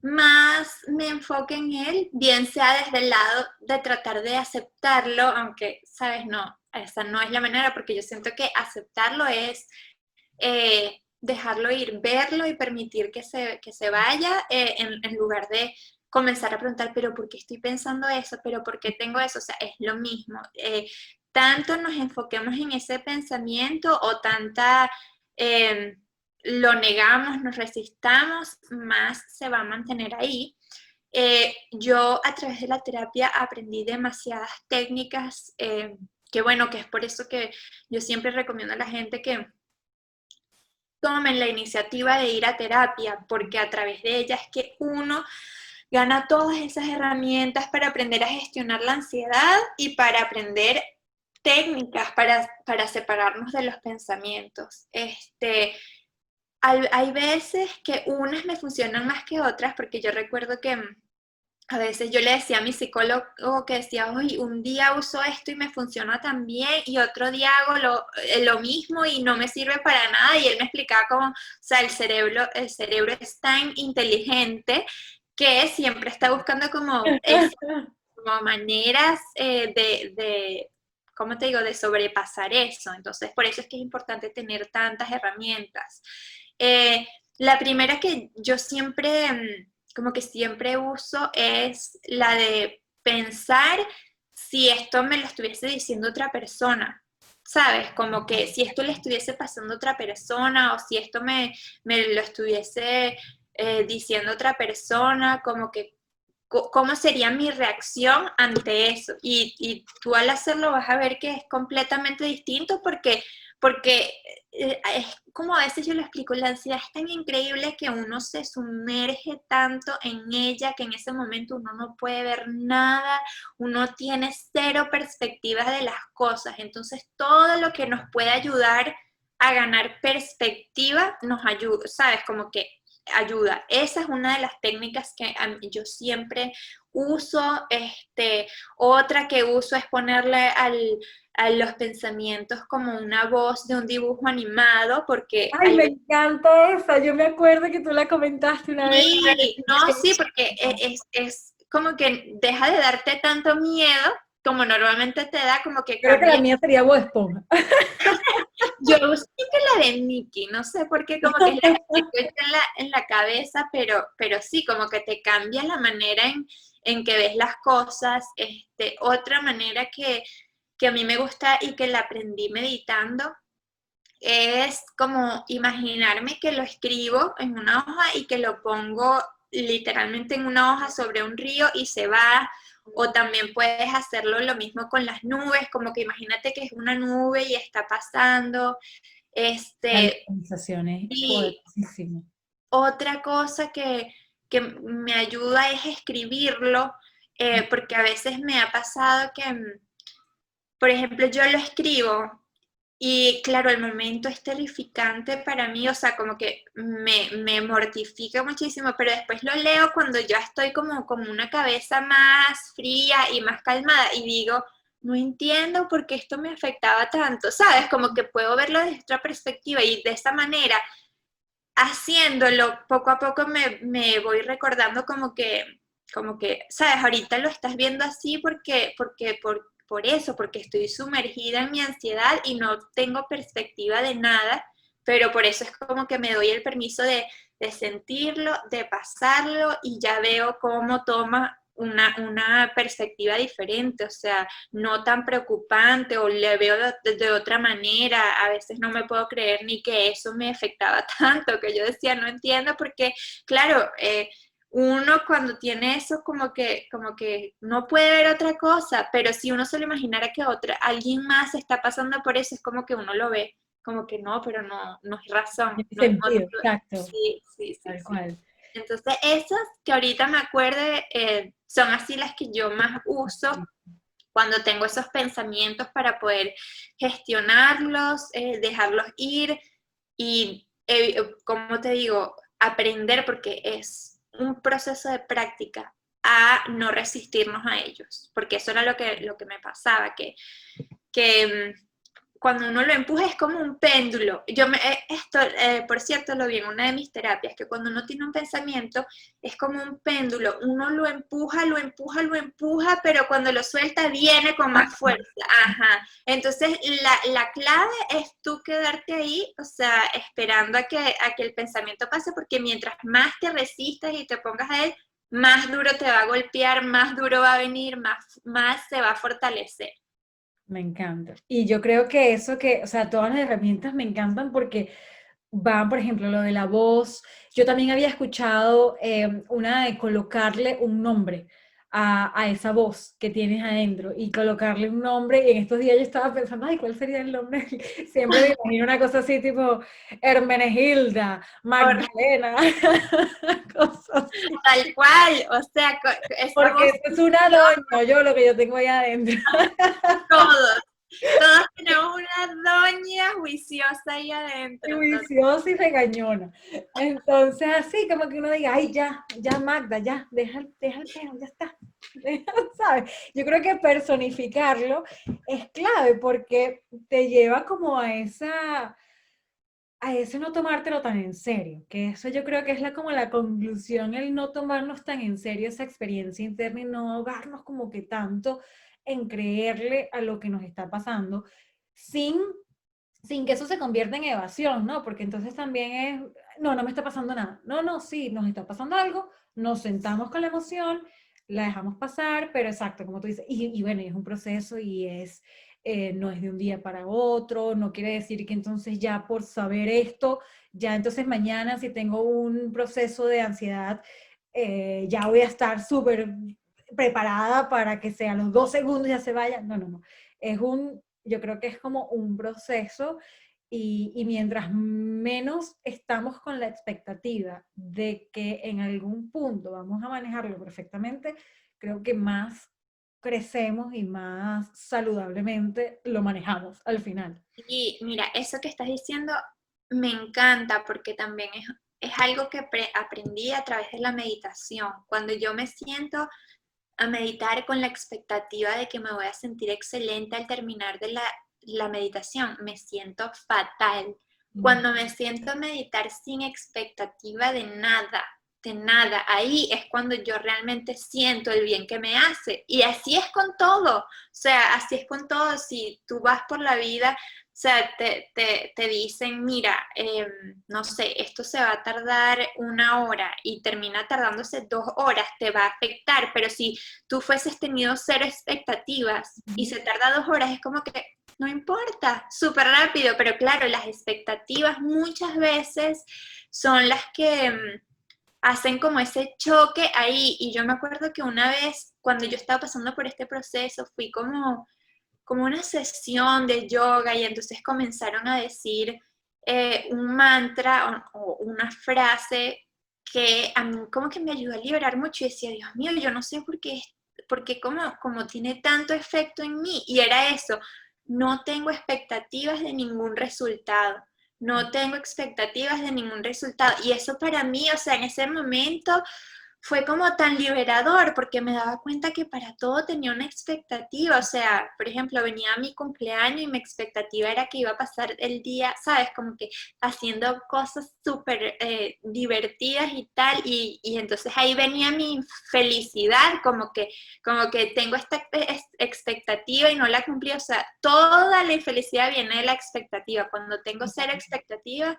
Speaker 1: más me enfoque en él, bien sea desde el lado de tratar de aceptarlo, aunque, sabes, no, esa no es la manera, porque yo siento que aceptarlo es dejarlo ir, verlo y permitir que se vaya, en lugar de comenzar a preguntar, pero ¿por qué estoy pensando eso? ¿Pero por qué tengo eso? O sea, es lo mismo. Tanto nos enfoquemos en ese pensamiento o tanta lo negamos, nos resistamos, más se va a mantener ahí. Yo a través de la terapia aprendí demasiadas técnicas, que bueno, que es por eso que yo siempre recomiendo a la gente que tomen la iniciativa de ir a terapia, porque a través de ella es que uno gana todas esas herramientas para aprender a gestionar la ansiedad y para aprender técnicas para separarnos de los pensamientos. Hay veces que unas me funcionan más que otras, porque yo recuerdo que a veces yo le decía a mi psicólogo que decía, oye, un día uso esto y me funciona tan bien y otro día hago lo mismo y no me sirve para nada. Y él me explicaba cómo, o sea, el cerebro es tan inteligente que siempre está buscando como maneras, de ¿cómo te digo?, de sobrepasar eso. Entonces, por eso es que es importante tener tantas herramientas. La primera que yo siempre, como que siempre uso es la de pensar si esto me lo estuviese diciendo otra persona, ¿sabes? Como que si esto le estuviese pasando a otra persona o si esto me lo estuviese diciendo otra persona, como que cómo sería mi reacción ante eso. Y tú al hacerlo vas a ver que es completamente distinto porque es como a veces yo lo explico, la ansiedad es tan increíble que uno se sumerge tanto en ella que en ese momento uno no puede ver nada, uno tiene cero perspectivas de las cosas. Entonces todo lo que nos puede ayudar a ganar perspectiva nos ayuda, ¿sabes? Como que ayuda. Esa es una de las técnicas que yo siempre uso. Otra que uso es ponerle a los pensamientos como una voz de un dibujo animado, porque
Speaker 3: Ay, me encanta esa. Yo me acuerdo que tú la comentaste una vez.
Speaker 1: sí, no, sí, porque es como que deja de darte tanto miedo como normalmente te da, como que
Speaker 3: Creo que la
Speaker 1: cambia.
Speaker 3: mía sería Bob Esponja.
Speaker 1: Yo sí que la de Mickey, no sé por qué, como que es la que tengo en la cabeza, pero sí, como que te cambia la manera en que ves las cosas. Otra manera que a mí me gusta y que la aprendí meditando es como imaginarme que lo escribo en una hoja y que lo pongo literalmente en una hoja sobre un río y se va. O también puedes hacerlo lo mismo con las nubes, como que imagínate que es una nube y está pasando.
Speaker 3: La
Speaker 1: Este,
Speaker 3: visualización es
Speaker 1: y
Speaker 3: poderosísima.
Speaker 1: otra cosa que me ayuda es escribirlo, porque a veces me ha pasado que, por ejemplo, yo lo escribo y claro, el momento es terrificante para mí, o sea, como que me mortifica muchísimo, pero después lo leo cuando ya estoy como una cabeza más fría y más calmada y digo, no entiendo por qué esto me afectaba tanto, ¿sabes? Como que puedo verlo desde otra perspectiva y de esa manera, haciéndolo, poco a poco me voy recordando como que, ¿sabes? Ahorita lo estás viendo así por eso, porque estoy sumergida en mi ansiedad y no tengo perspectiva de nada, pero por eso es como que me doy el permiso de sentirlo, de pasarlo y ya veo cómo toma una perspectiva diferente, o sea, no tan preocupante o le veo de otra manera. A veces no me puedo creer ni que eso me afectaba tanto, que yo decía, no entiendo porque, claro, uno cuando tiene eso como que no puede ver otra cosa, pero si uno se lo imaginara que alguien más está pasando por eso, es como que uno lo ve, como que no, pero no es razón,
Speaker 3: Tiene
Speaker 1: no es
Speaker 3: sentido,
Speaker 1: motivo.
Speaker 3: exacto,
Speaker 1: Sí, sí, sí,
Speaker 3: tal
Speaker 1: sí.
Speaker 3: cual.
Speaker 1: Entonces, esas que ahorita me acuerde son así las que yo más uso cuando tengo esos pensamientos para poder gestionarlos, dejarlos ir y, como te digo, aprender porque es un proceso de práctica a no resistirnos a ellos, porque eso era lo que me pasaba, que cuando uno lo empuja es como un péndulo. Esto, por cierto, lo vi en una de mis terapias, que cuando uno tiene un pensamiento es como un péndulo. Uno lo empuja, lo empuja, lo empuja, pero cuando lo suelta viene con más fuerza. Ajá. Entonces, la clave es tú quedarte ahí, o sea, esperando a que el pensamiento pase, porque mientras más te resistas y te pongas a él, más duro te va a golpear, más duro va a venir, más se va a fortalecer.
Speaker 3: Me encanta. Y yo creo que eso o sea, todas las herramientas me encantan porque van, por ejemplo, lo de la voz. Yo también había escuchado una de colocarle un nombre a esa voz que tienes adentro y colocarle un nombre. Y en estos días yo estaba pensando, ay, ¿cuál sería el nombre? Siempre me imagino una cosa así tipo Hermenegilda, Magdalena, cosas así.
Speaker 1: Tal cual, o sea, esa
Speaker 3: Porque
Speaker 1: voz,
Speaker 3: eso es una doña, yo lo que yo tengo ahí adentro.
Speaker 1: todos tenemos una doña juiciosa ahí
Speaker 3: Y
Speaker 1: adentro. Entonces,
Speaker 3: viciosa y regañona. Entonces, así como que uno diga, ay, ya, ya Magda, ya, deja el pelo, ya está. ¿Sabes? Yo creo que personificarlo es clave porque te lleva como a ese no tomártelo tan en serio, que eso yo creo que es como la conclusión, el no tomarnos tan en serio esa experiencia interna y no ahogarnos como que tanto en creerle a lo que nos está pasando sin, sin que eso se convierta en evasión, ¿no? Porque entonces también es, no, no me está pasando nada. No, no, sí, nos está pasando algo, nos sentamos con la emoción, la dejamos pasar, pero exacto, como tú dices, y bueno, y es un proceso y es, no es de un día para otro, no quiere decir que entonces ya por saber esto, ya entonces mañana si tengo un proceso de ansiedad, ya voy a estar súper preparada para que sea a los 2 segundos ya se vaya. No, no, no. Yo creo que es como un proceso y mientras menos estamos con la expectativa de que en algún punto vamos a manejarlo perfectamente, creo que más crecemos y más saludablemente lo manejamos al final.
Speaker 1: Y mira, eso que estás diciendo me encanta porque también es algo que aprendí a través de la meditación. Cuando yo me siento a meditar con la expectativa de que me voy a sentir excelente al terminar de la meditación, me siento fatal.
Speaker 3: Mm.
Speaker 1: Cuando me siento a meditar sin expectativa de nada, ahí es cuando yo realmente siento el bien que me hace. Y así es con todo, o sea, así es con todo. Si tú vas por la vida, o sea, te dicen, mira, no sé, esto se va a tardar 1 hora y termina tardándose 2 horas, te va a afectar, pero si tú fueses tenido cero expectativas y se tarda 2 horas, es como que no importa, súper rápido, pero claro, las expectativas muchas veces son las que hacen como ese choque ahí. Y yo me acuerdo que una vez, cuando yo estaba pasando por este proceso, fui como una sesión de yoga y entonces comenzaron a decir un mantra o una frase que a mí como que me ayudó a liberar mucho y decía, Dios mío, yo no sé por qué como tiene tanto efecto en mí. Y era eso, no tengo expectativas de ningún resultado. No tengo expectativas de ningún resultado. Y eso para mí, o sea, en ese momento fue como tan liberador porque me daba cuenta que para todo tenía una expectativa. O sea, por ejemplo, venía mi cumpleaños y mi expectativa era que iba a pasar el día, ¿sabes? Como que haciendo cosas súper divertidas y tal. Y entonces ahí venía mi felicidad, como que tengo esta expectativa y no la cumplí. O sea, toda la infelicidad viene de la expectativa. Cuando tengo cero expectativa,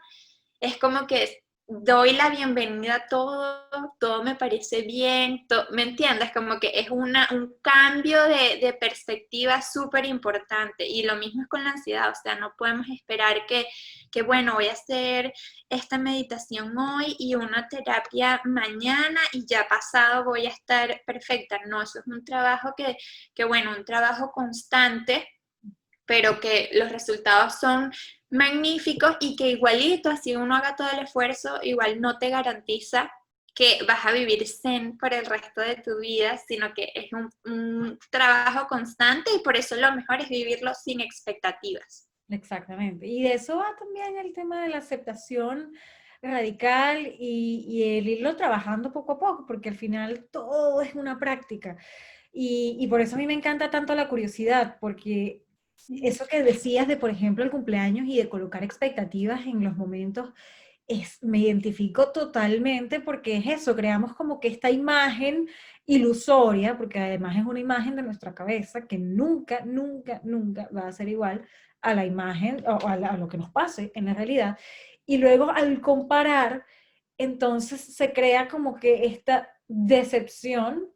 Speaker 1: es como que doy la bienvenida a todo, todo me parece bien, ¿me entiendes? Como que es un cambio de perspectiva súper importante y lo mismo es con la ansiedad, o sea, no podemos esperar que, bueno, voy a hacer esta meditación hoy y una terapia mañana y ya pasado voy a estar perfecta. No, eso es un trabajo que bueno, un trabajo constante, pero que los resultados son magníficos y que igualito, así uno haga todo el esfuerzo, igual no te garantiza que vas a vivir zen por el resto de tu vida, sino que es un trabajo constante y por eso lo mejor es vivirlo sin expectativas.
Speaker 3: Exactamente. Y de eso va también el tema de la aceptación radical y el irlo trabajando poco a poco, porque al final todo es una práctica. Y por eso a mí me encanta tanto la curiosidad, porque eso que decías de, por ejemplo, el cumpleaños y de colocar expectativas en los momentos, me identifico totalmente porque es eso, creamos como que esta imagen ilusoria, porque además es una imagen de nuestra cabeza que nunca, nunca, nunca va a ser igual a la imagen o a lo que nos pase en la realidad. Y luego al comparar, entonces se crea como que esta decepción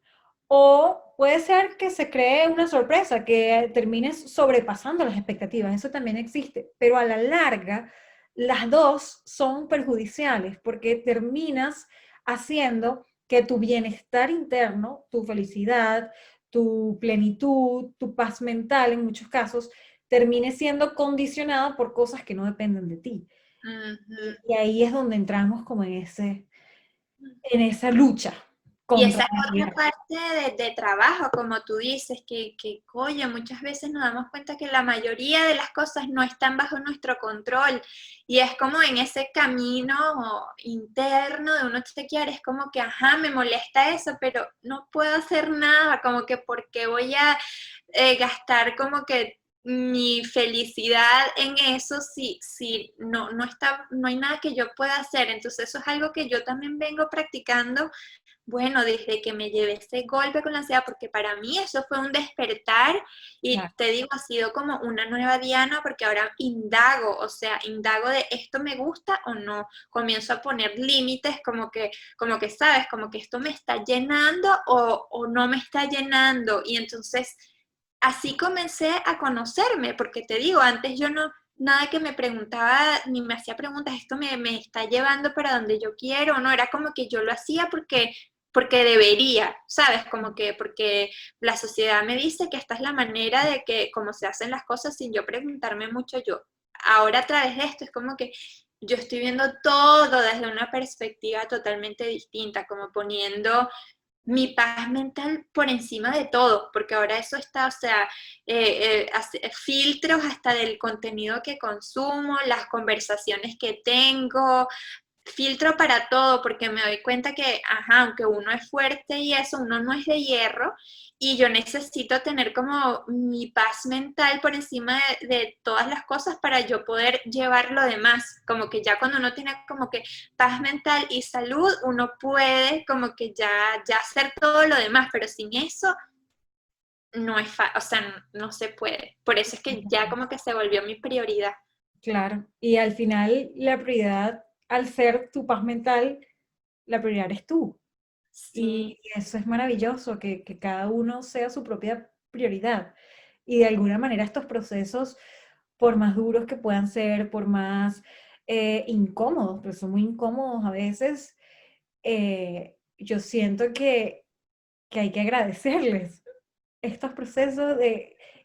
Speaker 3: o puede ser que se cree una sorpresa, que termines sobrepasando las expectativas, eso también existe, pero a la larga las dos son perjudiciales porque terminas haciendo que tu bienestar interno, tu felicidad, tu plenitud, tu paz mental en muchos casos, termine siendo condicionado por cosas que no dependen de ti.
Speaker 1: Ujú.
Speaker 3: Y ahí es donde entramos como en esa lucha
Speaker 1: Y
Speaker 3: contra
Speaker 1: esa es
Speaker 3: la
Speaker 1: otra
Speaker 3: realidad.
Speaker 1: parte de trabajo, como tú dices, que coño, muchas veces nos damos cuenta que la mayoría de las cosas no están bajo nuestro control. Y es como en ese camino interno de uno chequear, es como que, ajá, me molesta eso, pero no puedo hacer nada, como que porque voy a gastar como que mi felicidad en eso si no hay nada que yo pueda hacer. Entonces eso es algo que yo también vengo practicando bueno, desde que me llevé ese golpe con la ansiedad, porque para mí eso fue un despertar y
Speaker 3: Claro.
Speaker 1: te digo, ha sido como una nueva Diana porque ahora indago, o sea, indago de esto me gusta o no, comienzo a poner límites como que sabes, como que esto me está llenando o no me está llenando y entonces así comencé a conocerme, porque te digo, antes yo no, nada que me preguntaba, ni me hacía preguntas, esto me está llevando para donde yo quiero, no, era como que yo lo hacía porque debería, ¿sabes? Como que porque la sociedad me dice que esta es la manera de que, como se hacen las cosas sin yo preguntarme mucho yo. Ahora a través de esto es como que yo estoy viendo todo desde una perspectiva totalmente distinta, como poniendo mi paz mental por encima de todo, porque ahora eso está, o sea, filtros hasta del contenido que consumo, las conversaciones que tengo, filtro para todo, porque me doy cuenta que, ajá, aunque uno es fuerte y eso, uno no es de hierro, y yo necesito tener como mi paz mental por encima de todas las cosas para yo poder llevar lo demás, como que ya cuando uno tiene como que paz mental y salud, uno puede como que ya hacer todo lo demás, pero sin eso no es fácil, o sea, no se puede. Por eso es que ya como que se volvió mi prioridad.
Speaker 3: Claro, y al final la prioridad, al ser tu paz mental, la prioridad es tú.
Speaker 1: Sí,
Speaker 3: Y eso es maravilloso, que cada uno sea su propia prioridad. Y de alguna manera estos procesos, por más duros que puedan ser, por más incómodos, pero son muy incómodos a veces, yo siento que hay que agradecerles estos procesos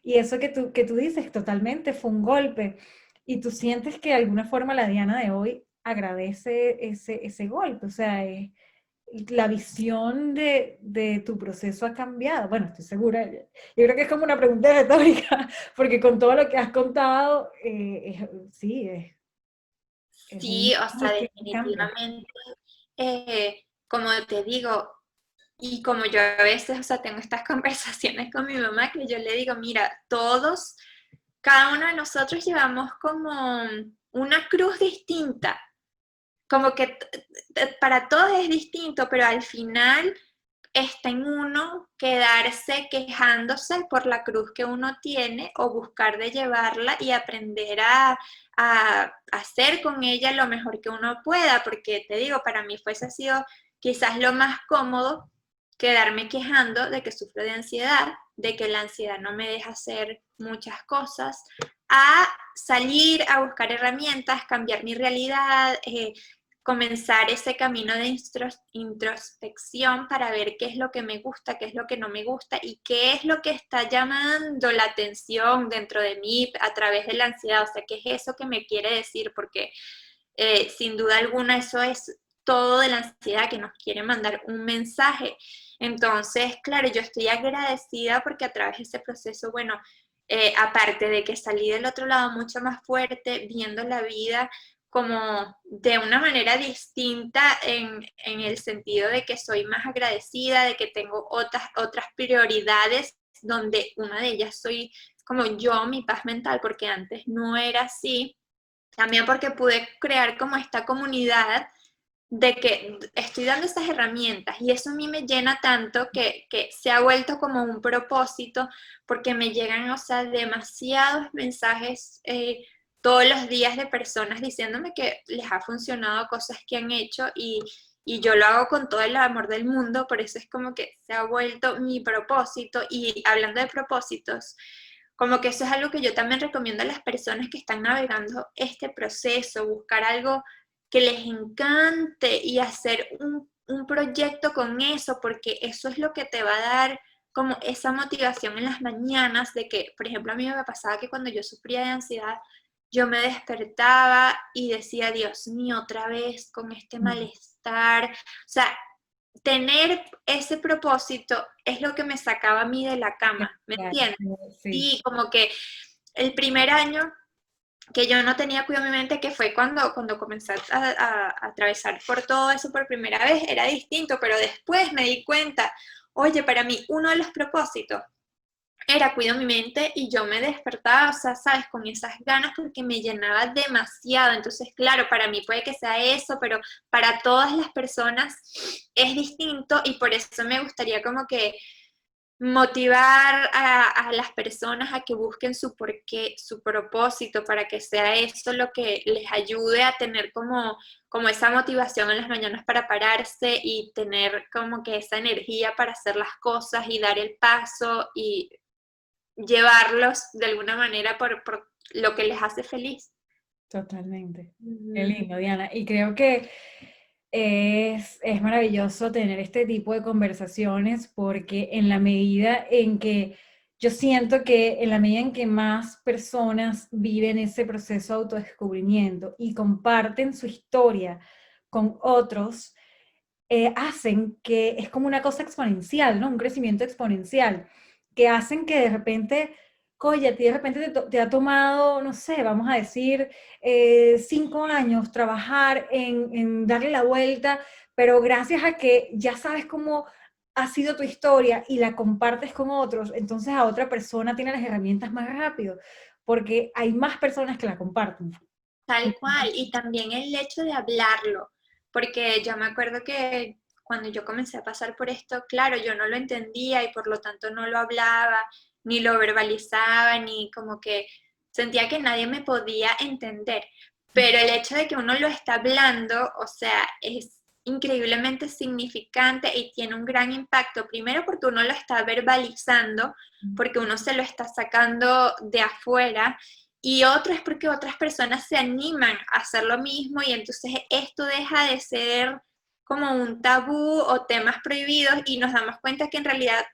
Speaker 3: y eso que tú dices totalmente fue un golpe y tú sientes que de alguna forma la Diana de hoy agradece ese golpe, o sea, la visión de tu proceso ha cambiado. Bueno, estoy segura, yo creo que es como una pregunta retórica, porque con todo lo que has contado, sí, es
Speaker 1: sí, o sea,
Speaker 3: un cambio.
Speaker 1: definitivamente, como te digo, y como yo a veces, o sea, tengo estas conversaciones con mi mamá que yo le digo, mira, todos, cada uno de nosotros llevamos como una cruz distinta, como que para todos es distinto, pero al final está en uno quedarse quejándose por la cruz que uno tiene o buscar de llevarla y aprender a hacer con ella lo mejor que uno pueda, porque te digo, para mí fuese sido quizás lo más cómodo quedarme quejando de que sufro de ansiedad, de que la ansiedad no me deja hacer muchas cosas, a salir a buscar herramientas, cambiar mi realidad, comenzar ese camino de introspección para ver qué es lo que me gusta, qué es lo que no me gusta y qué es lo que está llamando la atención dentro de mí a través de la ansiedad, o sea, qué es eso que me quiere decir, porque sin duda alguna eso es todo de la ansiedad que nos quiere mandar un mensaje. Entonces, claro, yo estoy agradecida porque a través de ese proceso, bueno, aparte de que salí del otro lado mucho más fuerte, viendo la vida como de una manera distinta en el sentido de que soy más agradecida, de que tengo otras prioridades, donde una de ellas soy como yo, mi paz mental, porque antes no era así. También porque pude crear como esta comunidad de que estoy dando estas herramientas y eso a mí me llena tanto que se ha vuelto como un propósito porque me llegan, o sea, demasiados mensajes todos los días de personas diciéndome que les ha funcionado cosas que han hecho y yo lo hago con todo el amor del mundo, por eso es como que se ha vuelto mi propósito y hablando de propósitos, como que eso es algo que yo también recomiendo a las personas que están navegando este proceso, buscar algo que les encante y hacer un proyecto con eso, porque eso es lo que te va a dar como esa motivación en las mañanas de que, por ejemplo, a mí me pasaba que cuando yo sufría de ansiedad, yo me despertaba y decía, Dios mío, otra vez con este malestar. O sea, tener ese propósito es lo que me sacaba a mí de la cama, ¿me
Speaker 3: Claro,
Speaker 1: entiendes?
Speaker 3: sí.
Speaker 1: Sí, como que el primer año que yo no tenía cuidado en mi mente, que fue cuando comencé a atravesar por todo eso por primera vez, era distinto, pero después me di cuenta, oye, para mí uno de los propósitos era Cuido mi mente y yo me despertaba, o sea, sabes, con esas ganas porque me llenaba demasiado. Entonces, claro, para mí puede que sea eso, pero para todas las personas es distinto y por eso me gustaría como que motivar a las personas a que busquen su porqué, su propósito, para que sea eso lo que les ayude a tener como esa motivación en las mañanas para pararse y tener como que esa energía para hacer las cosas y dar el paso y llevarlos de alguna manera por lo que les hace feliz.
Speaker 3: Totalmente. Qué lindo, Diana. Y creo que es maravilloso tener este tipo de conversaciones porque en la medida en que yo siento que en la medida en que más personas viven ese proceso de autodescubrimiento y comparten su historia con otros, hacen que es como una cosa exponencial, ¿no? Un crecimiento exponencial, que hacen que de repente, oye, a ti de repente te ha tomado, no sé, vamos a decir, 5 años trabajar en darle la vuelta, pero gracias a que ya sabes cómo ha sido tu historia y la compartes con otros, entonces a otra persona tiene las herramientas más rápido, porque hay más personas que la comparten.
Speaker 1: Tal cual, y también el hecho de hablarlo, porque yo me acuerdo que cuando yo comencé a pasar por esto, claro, yo no lo entendía y por lo tanto no lo hablaba, ni lo verbalizaba, ni como que sentía que nadie me podía entender. Pero el hecho de que uno lo está hablando, o sea, es increíblemente significante y tiene un gran impacto, primero porque uno lo está verbalizando, porque uno se lo está sacando de afuera y otro es porque otras personas se animan a hacer lo mismo y entonces esto deja de ser como un tabú o temas prohibidos y nos damos cuenta que en realidad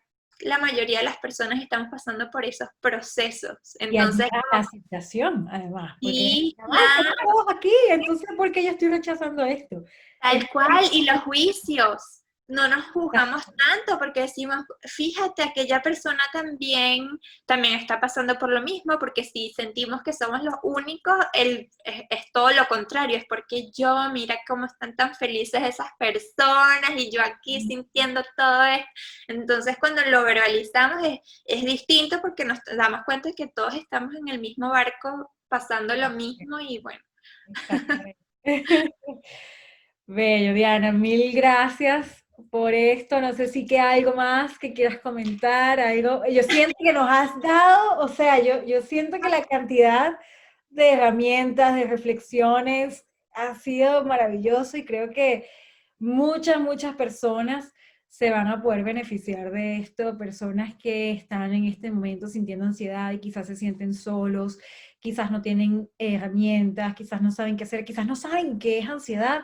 Speaker 1: la mayoría de las personas estamos pasando por esos procesos.
Speaker 3: Y ayuda
Speaker 1: Entonces,
Speaker 3: a la aceptación, además, porque,
Speaker 1: sí,
Speaker 3: ay, estamos
Speaker 1: claro,
Speaker 3: todos aquí, entonces, ¿por qué yo estoy rechazando esto? Es
Speaker 1: tal cual, y los juicios. No nos juzgamos tanto porque decimos, fíjate, aquella persona también está pasando por lo mismo, porque si sentimos que somos los únicos, es todo lo contrario, es porque yo, mira cómo están tan felices esas personas y yo aquí sintiendo todo esto. Entonces, cuando lo verbalizamos es distinto porque nos damos cuenta de que todos estamos en el mismo barco pasando lo mismo y bueno.
Speaker 3: exactamente. Bello, Diana, mil gracias por esto. No sé si queda algo más que quieras comentar, algo. Yo siento que nos has dado, o sea, yo siento que la cantidad de herramientas, de reflexiones ha sido maravilloso y creo que muchas personas se van a poder beneficiar de esto, personas que están en este momento sintiendo ansiedad y quizás se sienten solos, quizás no tienen herramientas, quizás no saben qué hacer, quizás no saben qué es ansiedad.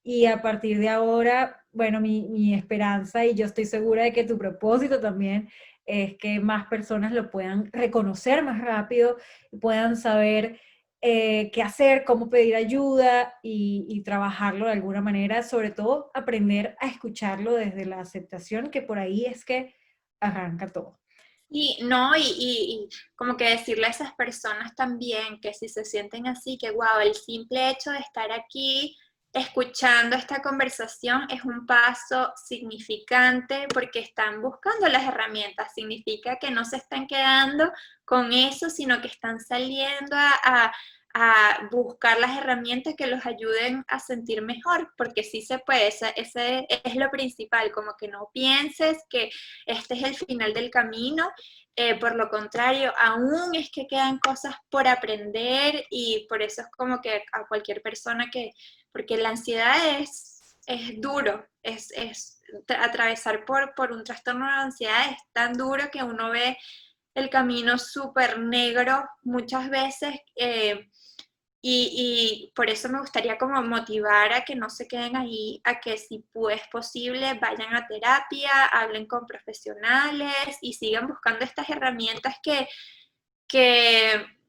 Speaker 3: Y a partir de ahora, bueno, mi esperanza y yo estoy segura de que tu propósito también es que más personas lo puedan reconocer más rápido, puedan saber qué hacer, cómo pedir ayuda y trabajarlo de alguna manera, sobre todo aprender a escucharlo desde la aceptación, que por ahí es que arranca todo.
Speaker 1: Sí, no, y como que decirle a esas personas también que si se sienten así, que wow, el simple hecho de estar aquí escuchando esta conversación es un paso significante porque están buscando las herramientas, significa que no se están quedando con eso, sino que están saliendo a buscar las herramientas que los ayuden a sentir mejor, porque sí se puede, ese es lo principal, como que no pienses que este es el final del camino, por lo contrario, aún es que quedan cosas por aprender y por eso es como que a cualquier persona porque la ansiedad es duro, es atravesar por un trastorno de ansiedad es tan duro que uno ve el camino súper negro muchas veces. Y por eso me gustaría como motivar a que no se queden ahí, a que si es posible vayan a terapia, hablen con profesionales y sigan buscando estas herramientas que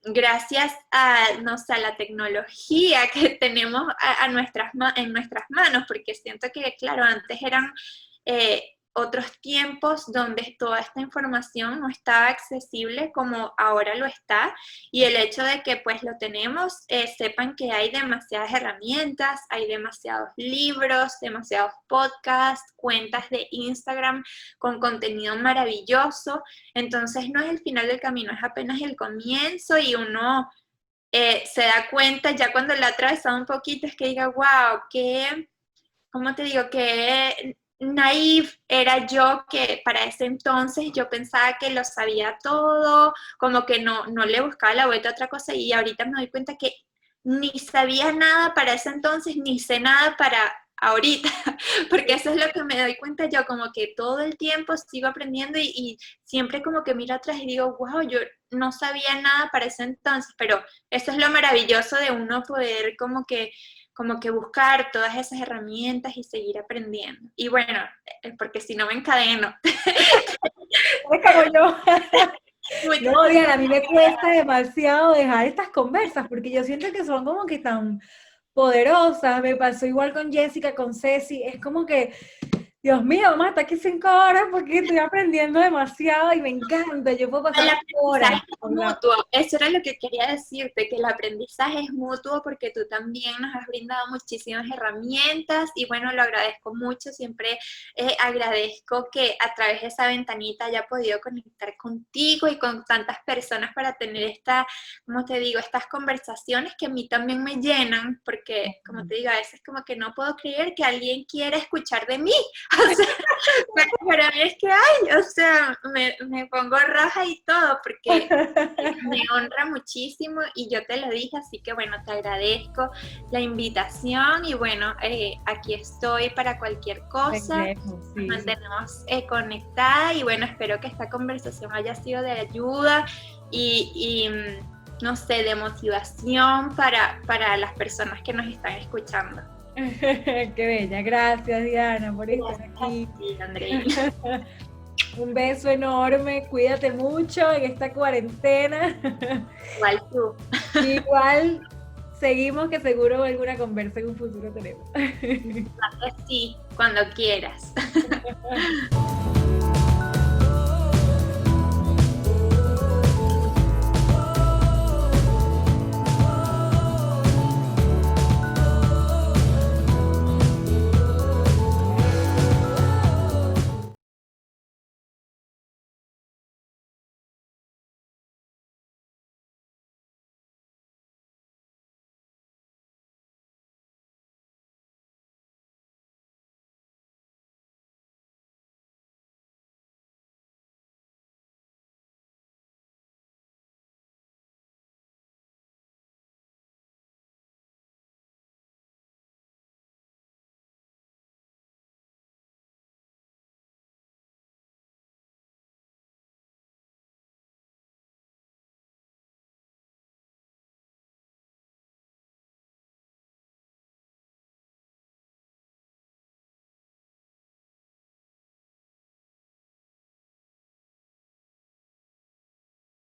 Speaker 1: gracias a, no sé, a la tecnología que tenemos en nuestras manos, porque siento que, claro, antes eran otros tiempos donde toda esta información no estaba accesible como ahora lo está, y el hecho de que pues lo tenemos, sepan que hay demasiadas herramientas, hay demasiados libros, demasiados podcasts, cuentas de Instagram con contenido maravilloso. Entonces no es el final del camino, es apenas el comienzo, y uno se da cuenta ya cuando lo ha atravesado un poquito, es que diga, wow, qué, ¿cómo te digo? Qué naive era yo, que para ese entonces yo pensaba que lo sabía todo, como que no le buscaba la vuelta a otra cosa, y ahorita me doy cuenta que ni sabía nada para ese entonces, ni sé nada para ahorita, porque eso es lo que me doy cuenta yo, como que todo el tiempo sigo aprendiendo, y siempre como que miro atrás y digo, wow, yo no sabía nada para ese entonces, pero eso es lo maravilloso de uno poder como que buscar todas esas herramientas y seguir aprendiendo. Y bueno, porque si no me encadeno.
Speaker 3: Es como yo. No, Diana, a mí me cuesta demasiado dejar estas conversas porque yo siento que son como que tan poderosas. Me pasó igual con Jessica, con Ceci. Es como que, Dios mío, vamos a estar aquí 5 horas porque estoy aprendiendo demasiado y me encanta. Yo puedo pasar
Speaker 1: El
Speaker 3: horas.
Speaker 1: aprendizaje es mutuo, eso era lo que quería decirte, que el aprendizaje es mutuo porque tú también nos has brindado muchísimas herramientas, y bueno, lo agradezco mucho, siempre agradezco que a través de esa ventanita haya podido conectar contigo y con tantas personas para tener como te digo, estas conversaciones que a mí también me llenan, porque como te digo, a veces como que no puedo creer que alguien quiera escuchar de mí, o sea, para mí es que, ay, o sea, me pongo roja y todo, porque me honra muchísimo y yo te lo dije, así que bueno, te agradezco la invitación, y bueno, aquí estoy para cualquier cosa, nos mantenemos conectadas, y bueno, espero que esta conversación haya sido de ayuda y no sé, de motivación para las personas que nos están escuchando.
Speaker 3: Qué bella, gracias Diana por estar aquí.
Speaker 1: Sí, Andreina.
Speaker 3: Un beso enorme, cuídate mucho en esta cuarentena.
Speaker 1: Igual tú.
Speaker 3: Igual seguimos, que seguro alguna conversa en un futuro tenemos.
Speaker 1: Sí, cuando quieras.